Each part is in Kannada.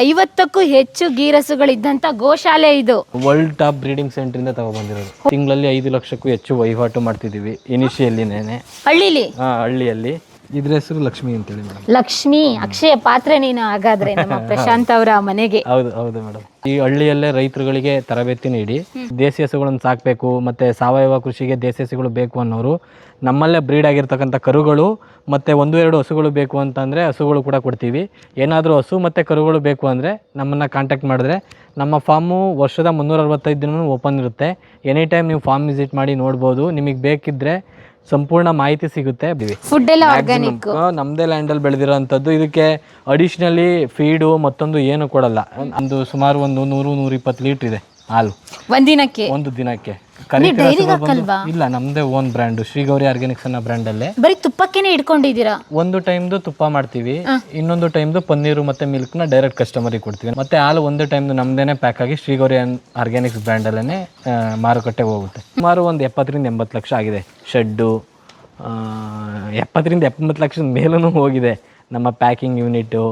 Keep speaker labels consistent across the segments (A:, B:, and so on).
A: 50ಕ್ಕೂ ಹೆಚ್ಚು ಗೀರಸುಗಳಿದ್ದಂತ ಗೋಶಾಲೆ ಇದು.
B: ವರ್ಲ್ಡ್ ಟಾಪ್ ಬ್ರೀಡಿಂಗ್ ಸೆಂಟರ್ ಇಂದ ತಗೊಬಂದಿರೋದು. ತಿಂಗಳಲ್ಲಿ 5 ಲಕ್ಷಕ್ಕೂ ಹೆಚ್ಚು ವಹಿವಾಟು ಮಾಡ್ತಿದೀವಿ ಇನಿಷಿಯಲ್ಲಿನೇನೆ. ಹಳ್ಳಿಯಲ್ಲಿ. ಇದ್ರ ಹೆಸರು ಲಕ್ಷ್ಮಿ ಅಂತೇಳಿ ಮೇಡಮ್.
A: ಲಕ್ಷ್ಮಿ ಅಕ್ಷಯ ಪಾತ್ರೆ ನೀನು ಹಾಗಾದ್ರೆ ನಮ್ಮ ಪ್ರಶಾಂತ್ ಅವರ ಮನೆಗೆ.
B: ಹೌದು ಮೇಡಮ್. ಈ ಹಳ್ಳಿಯಲ್ಲೇ ರೈತರುಗಳಿಗೆ ತರಬೇತಿ ನೀಡಿ ದೇಸಿ ಹಸುಗಳನ್ನು ಸಾಕಬೇಕು ಮತ್ತೆ ಸಾವಯವ ಕೃಷಿಗೆ ದೇಸಿ ಹಸುಗಳು ಬೇಕು ಅನ್ನೋರು ನಮ್ಮಲ್ಲೇ ಬ್ರೀಡ್ ಆಗಿರ್ತಕ್ಕಂಥ ಕರುಗಳು ಮತ್ತೆ 1-2 ಹಸುಗಳು ಬೇಕು ಅಂತಂದರೆ ಹಸುಗಳು ಕೂಡ ಕೊಡ್ತೀವಿ. ಏನಾದರೂ ಹಸು ಮತ್ತು ಕರುಗಳು ಬೇಕು ಅಂದರೆ ನಮ್ಮನ್ನು ಕಾಂಟ್ಯಾಕ್ಟ್ ಮಾಡಿದ್ರೆ ನಮ್ಮ ಫಾರ್ಮು ವರ್ಷದ 365 ದಿನ ಓಪನ್ ಇರುತ್ತೆ. ಎನಿ ಟೈಮ್ ನೀವು ಫಾರ್ಮ್ ವಿಸಿಟ್ ಮಾಡಿ ನೋಡ್ಬೋದು. ನಿಮಗೆ ಬೇಕಿದ್ದರೆ ಸಂಪೂರ್ಣ ಮಾಹಿತಿ ಸಿಗುತ್ತೆ.
A: ಫುಡ್ ಎಲ್ಲ ಆರ್ಗಾನಿಕ್,
B: ನಮ್ಮದೇ ಲ್ಯಾಂಡಲ್ಲಿ ಬೆಳೆದಿರೋಂಥದ್ದು. ಇದಕ್ಕೆ ಅಡಿಷ್ನಲಿ ಫೀಡು ಮತ್ತೊಂದು ಏನು ಕೊಡಲ್ಲ. ಒಂದು ಸುಮಾರು 100-120 ಲೀಟ್ರ್ ಇದೆ ಹಾಲು ಒಂದು ದಿನಕ್ಕೆ. ಇಲ್ಲ, ನಮ್ದೇ ಓನ್ ಬ್ರ್ಯಾಂಡ್ ಶ್ರೀಗೌರಿ ಆರ್ಗ್ಯಾನಿಕ್ಸ್ ಅನ್ನೋ ಬ್ರ್ಯಾಂಡಲ್ಲೇ
A: ಬರೀ ತುಪ್ಪಕ್ಕೇನೆ ಇಟ್ಕೊಂಡಿದ್ದೀರಾ.
B: ಒಂದು ಟೈಮ್ದು ತುಪ್ಪ ಮಾಡ್ತೀವಿ, ಇನ್ನೊಂದು ಟೈಮ್ದು ಪನ್ನೀರು ಮತ್ತೆ ಮಿಲ್ಕ್ನ ಡೈರೆಕ್ಟ್ ಕಸ್ಟಮರಿಗೆ ಕೊಡ್ತೀವಿ. ಮತ್ತೆ ಹಾಲು ಒಂದು ಟೈಮ್ದು ನಮ್ದೇನೆ ಪ್ಯಾಕ್ ಆಗಿ ಶ್ರೀಗೌರಿ ಆರ್ಗ್ಯಾನಿಕ್ಸ್ ಬ್ರ್ಯಾಂಡಲ್ಲೇ ಮಾರುಕಟ್ಟೆಗೆ ಹೋಗುತ್ತೆ. ಸುಮಾರು ಒಂದು 70-80 ಲಕ್ಷ ಆಗಿದೆ ಶೆಡ್ಡು. 70-80 ಲಕ್ಷದ ಮೇಲೂ ಹೋಗಿದೆ. ನಮ್ಮ ಪ್ಯಾಕಿಂಗ್ ಯೂನಿಟ್ಟು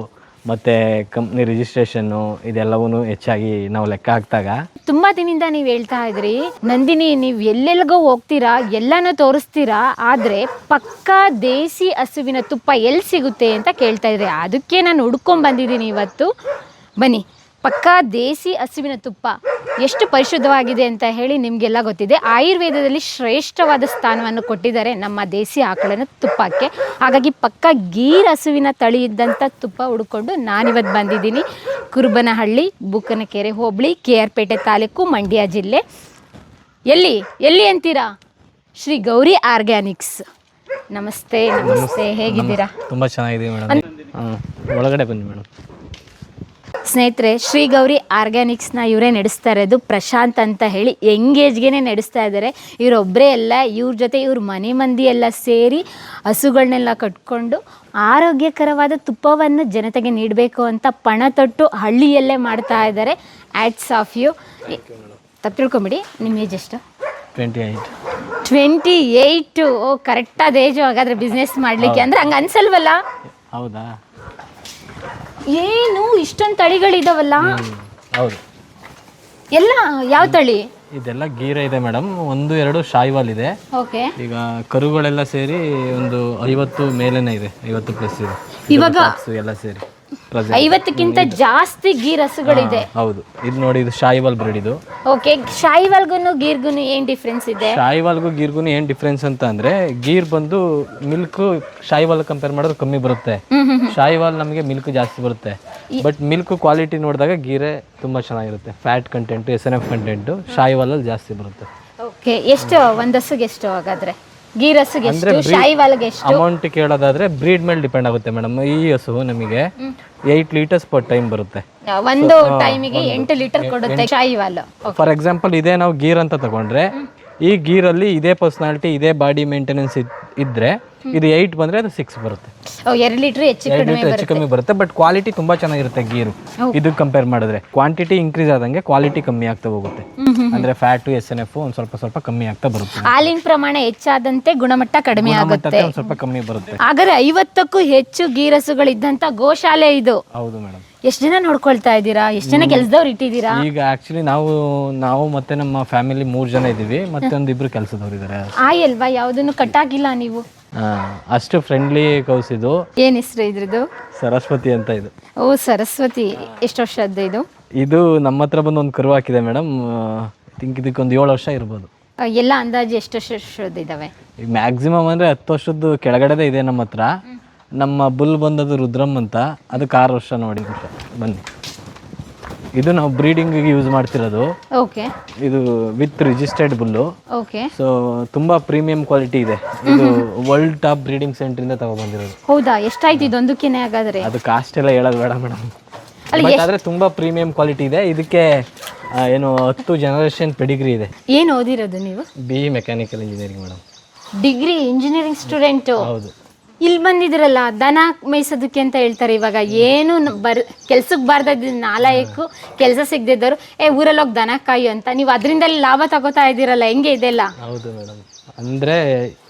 B: ಮತ್ತು ಕಂಪ್ನಿ ರಿಜಿಸ್ಟ್ರೇಷನ್ನು ಇದೆಲ್ಲವೂ ಹೆಚ್ಚಾಗಿ ನಾವು ಲೆಕ್ಕ ಹಾಕಿದಾಗ.
A: ತುಂಬ ದಿನದಿಂದ ನೀವು ಹೇಳ್ತಾ ಇದ್ರಿ ನಂದಿನಿ, ನೀವು ಎಲ್ಲೆಲ್ಗೋ ಹೋಗ್ತೀರಾ, ಎಲ್ಲನೂ ತೋರಿಸ್ತೀರಾ, ಆದರೆ ಪಕ್ಕಾ ದೇಸಿ ಹಸುವಿನ ತುಪ್ಪ ಎಲ್ಲಿ ಸಿಗುತ್ತೆ ಅಂತ ಕೇಳ್ತಾ ಇದ್ರಿ. ಅದಕ್ಕೆ ನಾನು ಹುಡ್ಕೊಂಡು ಬಂದಿದ್ದೀನಿ ಇವತ್ತು. ಬನ್ನಿ, ಪಕ್ಕಾ ದೇಸಿ ಹಸುವಿನ ತುಪ್ಪ ಎಷ್ಟು ಪರಿಶುದ್ಧವಾಗಿದೆ ಅಂತ ಹೇಳಿ ನಿಮಗೆಲ್ಲ ಗೊತ್ತಿದೆ. ಆಯುರ್ವೇದದಲ್ಲಿ ಶ್ರೇಷ್ಠವಾದ ಸ್ಥಾನವನ್ನು ಕೊಟ್ಟಿದ್ದಾರೆ ನಮ್ಮ ದೇಸಿ ಆಕಳಿನ ತುಪ್ಪಕ್ಕೆ. ಹಾಗಾಗಿ ಪಕ್ಕಾ ಗೀರ್ ಹಸುವಿನ ತಳಿ ಇದ್ದಂಥ ತುಪ್ಪ ಹುಡ್ಕೊಂಡು ನಾನಿವತ್ತು ಬಂದಿದ್ದೀನಿ. ಕುರುಬನಹಳ್ಳಿ, ಬೂಕನಕೆರೆ ಹೋಬಳಿ, KR ಪೇಟೆ ತಾಲೂಕು, ಮಂಡ್ಯ ಜಿಲ್ಲೆ. ಎಲ್ಲಿ ಅಂತೀರಾ? ಶ್ರೀ ಗೌರಿ ಆರ್ಗ್ಯಾನಿಕ್ಸ್. ನಮಸ್ತೆ. ಹೇಗಿದ್ದೀರಾ?
B: ತುಂಬ ಚೆನ್ನಾಗಿದೆ ಮೇಡಮ್. ಒಳಗಡೆ ಬನ್ನಿ ಮೇಡಮ್.
A: ಸ್ನೇಹಿತರೆ, ಶ್ರೀ ಗೌರಿ ಆರ್ಗ್ಯಾನಿಕ್ಸ್ನ ಇವರೇ ನಡೆಸ್ತಾ ಇರೋದು. ಪ್ರಶಾಂತ್ ಅಂತ ಹೇಳಿ ಎಂಗೇಜ್ಗೆ ನಡೆಸ್ತಾ ಇದ್ದಾರೆ. ಇವರೊಬ್ಬರೇ ಅಲ್ಲ, ಇವ್ರ ಜೊತೆ ಇವ್ರ ಮನೆ ಮಂದಿ ಎಲ್ಲ ಸೇರಿ ಹಸುಗಳನ್ನೆಲ್ಲ ಕಟ್ಕೊಂಡು ಆರೋಗ್ಯಕರವಾದ ತುಪ್ಪವನ್ನು ಜನತೆಗೆ ನೀಡಬೇಕು ಅಂತ ಪಣ ತೊಟ್ಟು ಹಳ್ಳಿಯಲ್ಲೇ ಮಾಡ್ತಾ ಇದ್ದಾರೆ. ಆ್ಯಡ್ಸ್ ಆಫ್ ಯು. ತಪ್ಪು ತಿಳ್ಕೊಂಬಿಡಿ, ನಿಮ್ಮ ಏಜ್ ಎಷ್ಟು? 28. ಓ, ಕರೆಕ್ಟಾದ ಏಜು ಹಾಗಾದರೆ ಬಿಸ್ನೆಸ್ ಮಾಡಲಿಕ್ಕೆ. ಅಂದರೆ ಹಂಗೆ ಅನ್ಸಲ್ವಲ್ಲ?
B: ಹೌದಾ?
A: ಏನು ಇಷ್ಟೊಂದು ತಳಿಗಳಿದಾವಲ್ಲ?
B: ಹೌದು.
A: ಎಲ್ಲ ಯಾವ ತಳಿ?
B: ಇದೆಲ್ಲ ಗೀರ ಇದೆ ಮೇಡಮ್. 1-2 ಶಾಯಿವಾಲ್ ಇದೆ.
A: ಓಕೆ.
B: ಈಗ ಕರುಗಳೆಲ್ಲ ಸೇರಿ ಒಂದು 50 ಮೇಲೇನೆ ಇದೆ, 50+ ಇದೆ
A: ಇವಾಗ
B: ಎಲ್ಲ ಸೇರಿ.
A: 50ಕ್ಕಿಂತ ಜಾಸ್ತಿ ಗೀರ್ ಹಸುಗಳಿದೆ.
B: ಹೌದು. ಇದು ನೋಡಿ, ಇದು ಶಾಯಿವಾಲ್ ಬ್ರೀಡ್. ಇದು
A: ಓಕೆ. ಶಾಯಿವಾಲ್ಗೂ ಗೀರ್ಗೂ ಏನು ಡಿಫ್ರೆನ್ಸ್ ಇದೆ?
B: ಶಾಯಿವಾಲ್ಗೂ ಗೀರ್ಗೂ ಏನು ಡಿಫ್ರೆನ್ಸ್ ಅಂತ ಅಂದ್ರೆ, ಗೀರ್ ಬಂದು ಮಿಲ್ಕ್ ಶಾಯಿವಾಲ್ ಕಂಪೇರ್ ಮಾಡಿದ್ರೆ ಕಮ್ಮಿ ಬರುತ್ತೆ. ಶಾಯಿವಾಲ್ ನಮಗೆ ಮಿಲ್ಕ್ ಜಾಸ್ತಿ ಬರುತ್ತೆ. ಬಟ್ ಮಿಲ್ಕ್ ಕ್ವಾಲಿಟಿ ನೋಡಿದಾಗ ಗೀರೆ ತುಂಬಾ ಚೆನ್ನಾಗಿರುತ್ತೆ. ಫ್ಯಾಟ್ ಕಂಟೆಂಟ್, SNF ಕಂಟೆಂಟ್ ಶಾಯಿವಾಲಲ್ಲಿ ಜಾಸ್ತಿ ಬರುತ್ತೆ.
A: ಓಕೆ. ಎಷ್ಟು ಒಂದು ಹಸುಗೆ ಎಷ್ಟು ಹಾಗಾದ್ರೆ? ಗೀರ್ ಹಸುಗೆ ಎಷ್ಟು, ಶಾಯಿವಾಲ್ಗೆ ಎಷ್ಟು?
B: ಅಮೌಂಟ್ ಕೇಳೋದಾದ್ರೆ ಬ್ರೀಡ್ ಮೇಲೆ ಡಿಪೆಂಡ್ ಆಗುತ್ತೆ ಮೇಡಮ್. ಈ ಹಸು ನಮಗೆ 8 ಲೀಟರ್ಸ್ ಪರ್ ಟೈಮ್ ಬರುತ್ತೆ.
A: ಒಂದು ಟೈಮಿಗೆ 8 ಲೀಟರ್ ಕೊಡುತ್ತೆ ಶಾಯಿವಾಲ್.
B: ಫಾರ್ ಎಕ್ಸಾಂಪಲ್, ಇದೇ ನಾವು ಗೀರ್ ಅಂತ ತಗೊಂಡ್ರೆ, ಈ ಗೀರಲ್ಲಿ ಇದೇ ಪರ್ಸನಾಲಿಟಿ, ಇದೇ ಬಾಡಿ ಮೇಂಟೆನೆನ್ಸ್ ಇದ್ರೆ ಇದು 8 ಬಂದ್ರೆ ಅದು 6 ಬರುತ್ತೆ.
A: 2 ಲೀಟರ್ ಹೆಚ್ಚು
B: ಕಮ್ಮಿ ಬರುತ್ತೆ. ಬಟ್ ಕ್ವಾಲಿಟಿ ತುಂಬಾ ಚೆನ್ನಾಗಿರುತ್ತೆ ಗೀರು. ಇದು ಕಂಪೇರ್ ಮಾಡಿದ್ರೆ ಕ್ವಾಂಟಿಟಿ ಇನ್ಕ್ರೀಸ್ ಆದಂಗೆ ಕ್ವಾಲಿಟಿ ಕಮ್ಮಿ ಆಗ್ತಾ ಹೋಗುತ್ತೆ. ಅಂದ್ರೆ ಫ್ಯಾಟು, SNF ಒಂದು ಸ್ವಲ್ಪ ಕಮ್ಮಿ ಆಗ್ತಾ ಬರುತ್ತೆ.
A: ಹಾಲಿನ ಪ್ರಮಾಣ ಹೆಚ್ಚಾದಂತೆ ಗುಣಮಟ್ಟ ಕಡಿಮೆ ಆಗುತ್ತೆ,
B: ಒಂದು ಸ್ವಲ್ಪ ಕಮ್ಮಿ ಬರುತ್ತೆ.
A: ಹಾಗಾದ್ರೆ 50ಕ್ಕೂ ಹೆಚ್ಚು ಗೀರಸುಗಳಿದ್ದಂತ ಗೋಶಾಲೆ ಇದು.
B: ಹೌದು ಮೇಡಮ್.
A: ಎಷ್ಟು ಜನ ನೋಡ್ಕೊಳ್ತಾ ಇದ್ದೀರಾ? ಎಷ್ಟು ಜನ ಕೆಲಸದವ್ರು ಇಟ್ಟಿದ್ದೀರಾ?
B: ಈಗ ಆಕ್ಚುಲಿ ನಾವು ಮತ್ತೆ ನಮ್ಮ ಫ್ಯಾಮಿಲಿ 3 ಜನ ಇದೀವಿ. ಮತ್ತೆ 1-2 ಕೆಲಸದವ್ರು ಇದ್ದಾರೆ.
A: ಅಲ್ವಾ? ಯಾವ್ದನ್ನು ಕಟ್ಟಾಗಿಲ್ಲ ನೀವು?
B: ಅಷ್ಟು ಫ್ರೆಂಡ್ಲಿ ಕೌಸ್ ಇದು.
A: ಏನ್ ಹೆಸರು ಇದ್ರದ್ದು?
B: ಸರಸ್ವತಿ ಅಂತ ಇದು.
A: ಓ, ಸರಸ್ವತಿ. ಎಷ್ಟು ವರ್ಷದ್ದು ಇದು?
B: ಇದು ನಮ್ಮ ಹತ್ರ ಬಂದು ಒಂದು ಕರು ಹಾಕಿದೆ ಮೇಡಮ್. ಇದಕ್ಕೊಂದು 7 ವರ್ಷ ಇರ್ಬೋದು.
A: ಎಲ್ಲ ಅಂದಾಜು ಎಷ್ಟು ವರ್ಷದ್ದು ಇದಾವೆ?
B: ಈಗ ಮ್ಯಾಕ್ಸಿಮಮ್ ಅಂದ್ರೆ 10 ವರ್ಷದ್ದು ಕೆಳಗಡೆದೇ ಇದೆ ನಮ್ಮ ಹತ್ರ. ನಮ್ಮ ಬುಲ್ ಬಂದದು ರುದ್ರಮ್ ಅಂತ, ಅದಕ್ಕೆ 6 ವರ್ಷ ನೋಡಿ. ಬನ್ನಿ, ಇದು ನಾವು ಬ್ರೀಡಿಂಗಿಗೆ ಯೂಸ್ ಮಾಡ್ತಿರೋದು.
A: ಓಕೆ.
B: ಇದು with registered bull.
A: Okay.
B: So ತುಂಬಾ ಪ್ರೀಮಿಯಂ ಕ್ವಾಲಿಟಿ ಇದೆ. ಇದು ವರ್ಲ್ಡ್ ಟಾಪ್ ಬ್ರೀಡಿಂಗ್ ಸೆಂಟರ್ ಇಂದ ತಗೊಬಂದಿರೋದು.
A: ಹೌದಾ? ಎಷ್ಟಾಯ್ತು ಇದೊಂದಕ್ಕೇನೆ ಹಾಗಾದ್ರೆ?
B: ಅದು ಕಾಸ್ಟ್ ಎಲ್ಲ ಹೇಳೋದು ಬೇಡ ಮೇಡಮ್. ಆದ್ರೆ ತುಂಬಾ ಪ್ರೀಮಿಯಂ ಕ್ವಾಲಿಟಿ ಇದೆ. ಇದಕ್ಕೆ ಏನು 10 ಜನರೇಷನ್ ಪೆಡಿಗ್ರಿ ಇದೆ.
A: ಏನು ಓದಿರೋದು ನೀವು?
B: BE mechanical engineering madam.
A: Degree engineering student.
B: ಹೌದು.
A: ಇಲ್ಲಿ ಬಂದಿದ್ರಲ್ಲ ದನ ಮೇಯಿಸೋದಕ್ಕೆ ಅಂತ ಹೇಳ್ತಾರೆ. ಇವಾಗ ಏನು ಕೆಲ್ಸಕ್ಕೆ ಬಾರ್ದಿದ್ದು ನಾಲಾಯಕು, ಕೆಲಸ ಸಿಗದಿದ್ದವರು ಊರಲ್ಲಿ ಹೋಗಿ ದನ ಕಾಯು ಅಂತ, ನೀವು ಅದರಿಂದಲೇ ಲಾಭ ತಗೋತಾ ಇದ್ದೀರಲ್ಲ, ಹೆಂಗೆ ಇದೆಲ್ಲ?
B: ಹೌದು ಮೇಡಮ್. ಅಂದರೆ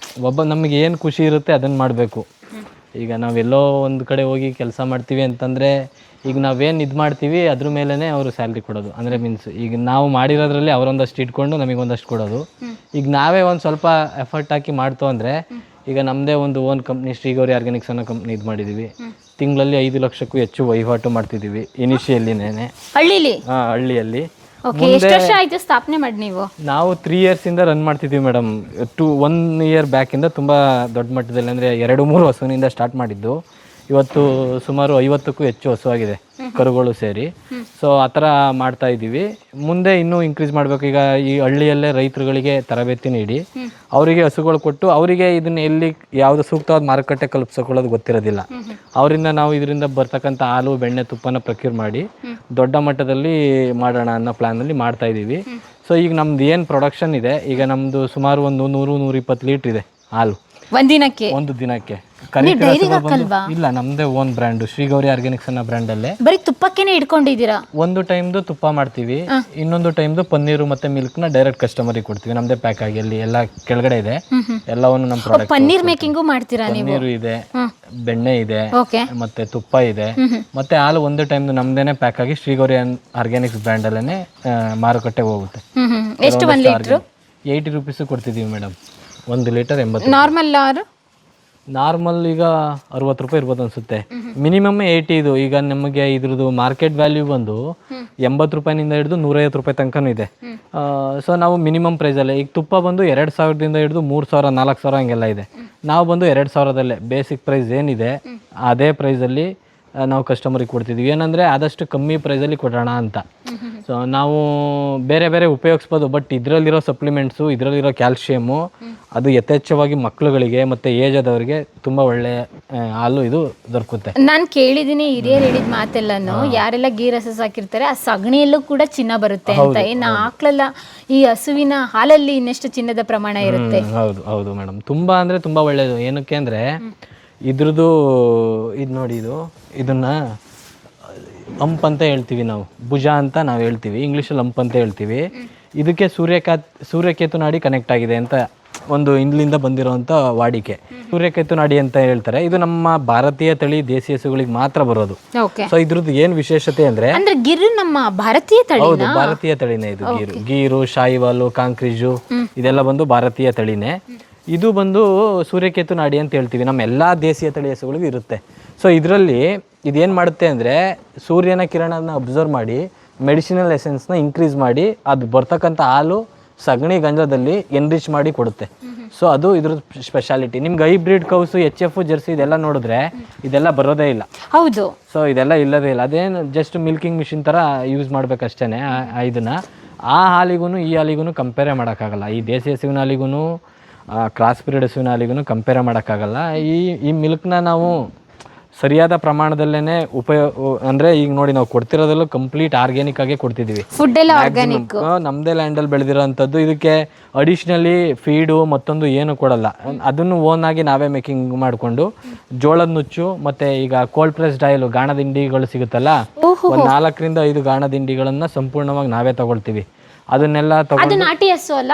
B: ನಮಗೆ ಏನು ಖುಷಿ ಇರುತ್ತೆ ಅದನ್ನು ಮಾಡಬೇಕು. ಈಗ ನಾವೆಲ್ಲೋ ಒಂದು ಕಡೆ ಹೋಗಿ ಕೆಲಸ ಮಾಡ್ತೀವಿ ಅಂತಂದರೆ ಈಗ ನಾವೇನು ಇದು ಮಾಡ್ತೀವಿ ಅದ್ರ ಮೇಲೇ ಅವರು ಸ್ಯಾಲ್ರಿ ಕೊಡೋದು. ಅಂದರೆ ಮೀನ್ಸ್ ಈಗ ನಾವು ಮಾಡಿರೋದ್ರಲ್ಲಿ ಅವರೊಂದಷ್ಟು ಇಟ್ಕೊಂಡು ನಮಗೆ ಒಂದಷ್ಟು ಕೊಡೋದು. ಈಗ ನಾವೇ ಒಂದು ಸ್ವಲ್ಪ ಎಫರ್ಟ್ ಹಾಕಿ ಮಾಡ್ತು ಅಂದರೆ ಈಗ ನಮ್ಮದೇ ಒಂದು ಓನ್ ಕಂಪ್ನಿ ಶ್ರೀಗೌರಿ ಆರ್ಗ್ಯಾನಿಕ್ಸ್ ಅನ್ನೋ ಕಂಪ್ನಿ ಇದು ಮಾಡಿದ್ದೀವಿ. ತಿಂಗಳಲ್ಲಿ 5 ಲಕ್ಷಕ್ಕೂ ಹೆಚ್ಚು ವಹಿವಾಟು ಮಾಡ್ತಿದ್ದೀವಿ ಇನಿಷಿಯಲಿನೇ.
A: ಹಳ್ಳಿಲಿ?
B: ಹಾಂ, ಹಳ್ಳಿಯಲ್ಲಿ.
A: ಓಕೆ, ಎಷ್ಟು ವರ್ಷ ಆಯ್ತು ಸ್ಥಾಪನೆ ಮಾಡಿ ನೀವು?
B: ನಾವು 3 ಇಯರ್ಸಿಂದ ರನ್ ಮಾಡ್ತಿದ್ದೀವಿ ಮೇಡಮ್. 1 ಇಯರ್ ಬ್ಯಾಕಿಂದ ತುಂಬ ದೊಡ್ಡ ಮಟ್ಟದಲ್ಲಿ ಅಂದರೆ 2-3 ಹಸುವಿನಿಂದ ಸ್ಟಾರ್ಟ್ ಮಾಡಿದ್ದು. ಇವತ್ತು ಸುಮಾರು 50ಕ್ಕೂ ಹೆಚ್ಚು ಹಸು ಆಗಿದೆ, ಕರುಗಳು ಸೇರಿ. ಸೊ ಆ ಥರ ಮಾಡ್ತಾ ಇದ್ದೀವಿ. ಮುಂದೆ ಇನ್ನೂ ಇನ್ಕ್ರೀಸ್ ಮಾಡಬೇಕು. ಈಗ ಈ ಹಳ್ಳಿಯಲ್ಲೇ ರೈತರುಗಳಿಗೆ ತರಬೇತಿ ನೀಡಿ ಅವರಿಗೆ ಹಸುಗಳು ಕೊಟ್ಟು ಅವರಿಗೆ ಇದನ್ನ ಎಲ್ಲಿ ಯಾವುದು ಸೂಕ್ತವಾದ ಮಾರುಕಟ್ಟೆ ಕಲ್ಪಿಸ್ಕೊಳ್ಳೋದು ಗೊತ್ತಿರೋದಿಲ್ಲ. ಅವರಿಂದ ನಾವು ಇದರಿಂದ ಬರ್ತಕ್ಕಂಥ ಹಾಲು, ಬೆಣ್ಣೆ, ತುಪ್ಪನ ಪ್ರಕ್ಯೂರ್ ಮಾಡಿ ದೊಡ್ಡ ಮಟ್ಟದಲ್ಲಿ ಮಾಡೋಣ ಅನ್ನೋ ಪ್ಲ್ಯಾನಲ್ಲಿ ಮಾಡ್ತಾ ಇದ್ದೀವಿ. ಸೊ ಈಗ ನಮ್ದು ಏನು ಪ್ರೊಡಕ್ಷನ್ ಇದೆ, ಈಗ ನಮ್ಮದು ಸುಮಾರು ಒಂದು 100-120 ಲೀಟ್ರ್ ಇದೆ ಹಾಲು
A: ಒಂದಿನಕ್ಕೆ.
B: ಒಂದು ದಿನಕ್ಕೆ. ಇಲ್ಲ, ನಮ್ದೇ ಓನ್ ಬ್ರ್ಯಾಂಡ್ ಶ್ರೀಗೌರಿ ಆರ್ಗ್ಯಾನಿಕ್ಸ್ ಅನ್ನೋ ಬ್ರ್ಯಾಂಡಲ್ಲೇ
A: ಬರೀ ತುಪ್ಪಕ್ಕೇನೆ ಇಟ್ಕೊಂಡಿದ್ದೀರಾ?
B: ಒಂದು ಟೈಮ್ದು ತುಪ್ಪ ಮಾಡ್ತೀವಿ, ಇನ್ನೊಂದು ಟೈಮ್ದು ಪನ್ನೀರು ಮತ್ತೆ ಮಿಲ್ಕ್ನ ಡೈರೆಕ್ಟ್ ಕಸ್ಟಮರಿಗೆ ಕೊಡ್ತೀವಿ. ನಮ್ದೇ ಪ್ಯಾಕ್ ಆಗಿ ಅಲ್ಲಿ ಎಲ್ಲ ಕೆಳಗಡೆ ಇದೆ, ಎಲ್ಲವನ್ನು ನಮ್ಮ ಪ್ರಾಡಕ್ಟ್.
A: ಪನ್ನೀರ್ ಮೇಕಿಂಗು ಮಾಡ್ತೀರಾ ನೀವು?
B: ಪನ್ನೀರು ಇದೆ, ಬೆಣ್ಣೆ ಇದೆ, ಮತ್ತೆ ತುಪ್ಪ ಇದೆ, ಮತ್ತೆ ಹಾಲು ಒಂದು ಟೈಮ್ದು ನಮ್ದೇನೆ ಪ್ಯಾಕ್ ಆಗಿ ಶ್ರೀಗೌರಿ ಆರ್ಗ್ಯಾನಿಕ್ಸ್ ಬ್ರ್ಯಾಂಡಲ್ಲೇ ಮಾರುಕಟ್ಟೆಗೆ ಹೋಗುತ್ತೆ.
A: ಎಷ್ಟು 1 ಲೀಟ್ರು?
B: 80 ರೂಪೀಸ್ ಕೊಡ್ತಿದ್ದೀವಿ ಮೇಡಮ್. 1 ಲೀಟರ್ 80. ನಾರ್ಮಲ್ ಈಗ 60 ರೂಪಾಯಿ ಇರ್ಬೋದು ಅನ್ಸುತ್ತೆ. ಮಿನಿಮಮ್ 80 ಇದು. ಈಗ ನಮಗೆ ಇದ್ರದ್ದು ಮಾರ್ಕೆಟ್ ವ್ಯಾಲ್ಯೂ ಬಂದು 80 ರೂಪಾಯಿನಿಂದ ಹಿಡಿದು 150 ರೂಪಾಯಿ ತನಕನೂ ಇದೆ. ಸೊ ನಾವು ಮಿನಿಮಮ್ ಪ್ರೈಸಲ್ಲೇ, ಈಗ ತುಪ್ಪ ಬಂದು 2000ದಿಂದ ಹಿಡಿದು 3000, 4000 ಹಂಗೆಲ್ಲ ಇದೆ. ನಾವು ಬಂದು 2000ದಲ್ಲೇ ಬೇಸಿಕ್ ಪ್ರೈಸ್ ಏನಿದೆ ಅದೇ ಪ್ರೈಸಲ್ಲಿ ನಾವು ಕಸ್ಟಮರಿಗೆ ಕೊಡ್ತಿದ್ವಿ. ಏನಂದರೆ ಆದಷ್ಟು ಕಮ್ಮಿ ಪ್ರೈಸಲ್ಲಿ ಕೊಡೋಣ ಅಂತ. ಸೊ ನಾವು ಬೇರೆ ಬೇರೆ ಉಪಯೋಗಿಸ್ಬೋದು, ಬಟ್ ಇದರಲ್ಲಿರೋ ಸಪ್ಲಿಮೆಂಟ್ಸು, ಇದರಲ್ಲಿರೋ ಕ್ಯಾಲ್ಶಿಯಮು ಅದು ಯಥೇಚ್ಛವಾಗಿ ಮಕ್ಕಳುಗಳಿಗೆ ಮತ್ತು ಏಜ್ ಆದವರಿಗೆ ತುಂಬ ಒಳ್ಳೆ ಹಾಲು ಇದು ದೊರಕುತ್ತೆ.
A: ನಾನು ಕೇಳಿದ್ದೀನಿ ಹಿರಿಯರು ಹೇಳಿದ ಮಾತೆಲ್ಲನು, ಯಾರೆಲ್ಲ ಗೀ ರಸ ಸಾಕಿರ್ತಾರೆ ಆ ಸಗಣಿಯಲ್ಲೂ ಕೂಡ ಚಿನ್ನ ಬರುತ್ತೆ ಅಂತ. ಏನು ಆಕಳಲ್ಲ, ಈ ಹಸುವಿನ ಹಾಲಲ್ಲಿ ಇನ್ನೆಷ್ಟು ಚಿನ್ನದ ಪ್ರಮಾಣ ಇರುತ್ತೆ?
B: ಹೌದು ಹೌದು ಮೇಡಮ್, ತುಂಬ ಅಂದರೆ ತುಂಬ ಒಳ್ಳೆಯದು. ಏನಕ್ಕೆ ಅಂದರೆ ಇದ್ರದ್ದು ಇದು ನೋಡಿ, ಇದನ್ನ ಅಂಪ್ ಅಂತ ಹೇಳ್ತೀವಿ ನಾವು, ಭುಜ ಅಂತ ನಾವು ಹೇಳ್ತೀವಿ, ಇಂಗ್ಲೀಷಲ್ಲಿ ಅಂಪ್ ಅಂತ ಹೇಳ್ತೀವಿ. ಇದಕ್ಕೆ ಸೂರ್ಯಕೇತು ನಾಡಿ ಕನೆಕ್ಟ್ ಆಗಿದೆ ಅಂತ ಒಂದು ಇಂಗ್ಲಿಂದ ಬಂದಿರೋವಂಥ ವಾಡಿಕೆ. ಸೂರ್ಯಕೇತು ನಾಡಿ ಅಂತ ಹೇಳ್ತಾರೆ. ಇದು ನಮ್ಮ ಭಾರತೀಯ ತಳಿ ದೇಸಿ ಹಸುಗಳಿಗೆ ಮಾತ್ರ ಬರೋದು. ಸೊ ಇದ್ರದ್ದು ಏನು ವಿಶೇಷತೆ ಅಂದರೆ
A: ಗಿರು ನಮ್ಮ ಭಾರತೀಯ ತಳಿ.
B: ಹೌದು, ಭಾರತೀಯ ತಳಿನೇ ಇದು. ಗೀರು, ಶಾಹಿವಾಲು, ಕಾಂಕ್ರೀಜು ಇದೆಲ್ಲ ಬಂದು ಭಾರತೀಯ ತಳಿನೇ. ಇದು ಬಂದು ಸೂರ್ಯಕೇತು ನಾಡಿ ಅಂತ ಹೇಳ್ತೀವಿ. ನಮ್ಮ ಎಲ್ಲ ದೇಶೀಯ ತಳಿ ಹಸುಗಳಿಗೂ ಇರುತ್ತೆ. ಸೊ ಇದರಲ್ಲಿ ಇದೇನು ಮಾಡುತ್ತೆ ಅಂದರೆ ಸೂರ್ಯನ ಕಿರಣನ ಅಬ್ಸರ್ವ್ ಮಾಡಿ ಮೆಡಿಸಿನಲ್ ಎಸೆನ್ಸ್ನ ಇನ್ಕ್ರೀಸ್ ಮಾಡಿ ಅದು ಬರ್ತಕ್ಕಂಥ ಹಾಲು ಸಗಣಿ ಗಂಜಲದಲ್ಲಿ ಎನ್ರಿಚ್ ಮಾಡಿ ಕೊಡುತ್ತೆ. ಸೊ ಅದು ಇದ್ರದ್ದು ಸ್ಪೆಷಾಲಿಟಿ. ನಿಮ್ಗೆ ಹೈಬ್ರಿಡ್ ಕೌಸು, HF, ಜರ್ಸಿ ಇದೆಲ್ಲ ನೋಡಿದ್ರೆ ಇದೆಲ್ಲ ಬರೋದೇ ಇಲ್ಲ.
A: ಹೌದು. ಸೊ
B: ಇದೆಲ್ಲ ಇಲ್ಲದೇ ಇಲ್ಲ. ಅದೇನು ಜಸ್ಟ್ ಮಿಲ್ಕಿಂಗ್ ಮಿಷಿನ್ ಥರ ಯೂಸ್ ಮಾಡ್ಬೇಕಷ್ಟೇ. ಇದನ್ನು ಆ ಹಾಲಿಗೂ ಈ ಹಾಲಿಗೂ ಕಂಪೇರೇ ಮಾಡೋಕ್ಕಾಗಲ್ಲ. ಈ ದೇಸಿ ಹಸುವಿನ ಹಾಲಿಗೂ ಕ್ರಾಸ್ ಪೀರಿಯಡ್ ಹಸುವಿನ ಹಾಲಿಗೂ ಕಂಪೇರ್ ಮಾಡೋಕ್ಕಾಗಲ್ಲ. ಈ ಮಿಲ್ಕ್ನ ನಾವು ಸರಿಯಾದ ಪ್ರಮಾಣದಲ್ಲೇ ಅಂದರೆ ಈಗ ನೋಡಿ ನಾವು ಕೊಡ್ತಿರೋದಲ್ಲೂ ಕಂಪ್ಲೀಟ್ ಆರ್ಗ್ಯಾನಿಕ್ ಆಗೇ ಕೊಡ್ತಿದ್ದೀವಿ.
A: ಫುಡ್ ಎಲ್ಲ ಆರ್ಗ್ಯಾನಿಕ್,
B: ನಮ್ಮದೇ ಲ್ಯಾಂಡಲ್ಲಿ ಬೆಳೆದಿರೋ ಅಂಥದ್ದು. ಇದಕ್ಕೆ ಅಡಿಷ್ನಲಿ ಫೀಡು ಮತ್ತೊಂದು ಏನು ಕೊಡಲ್ಲ. ಅದನ್ನು ಓನ್ ಆಗಿ ನಾವೇ ಮೇಕಿಂಗ್ ಮಾಡಿಕೊಂಡು ಜೋಳದ ನುಚ್ಚು ಮತ್ತು ಈಗ ಕೋಲ್ಡ್ ಪ್ರೆಸ್ಡ್ ಆಯಿಲ್ ಗಾಣ ದಿಂಡಿಗಳು ಸಿಗುತ್ತಲ್ಲ, ಒಂದು 4-5 ಗಾಣ ದಿಂಡಿಗಳನ್ನು ಸಂಪೂರ್ಣವಾಗಿ ನಾವೇ ತಗೊಳ್ತೀವಿ. ಅದನ್ನೆಲ್ಲ ತಗೊಂಡು
A: ನಾಟಿ ಹಸು ಅಲ್ಲ,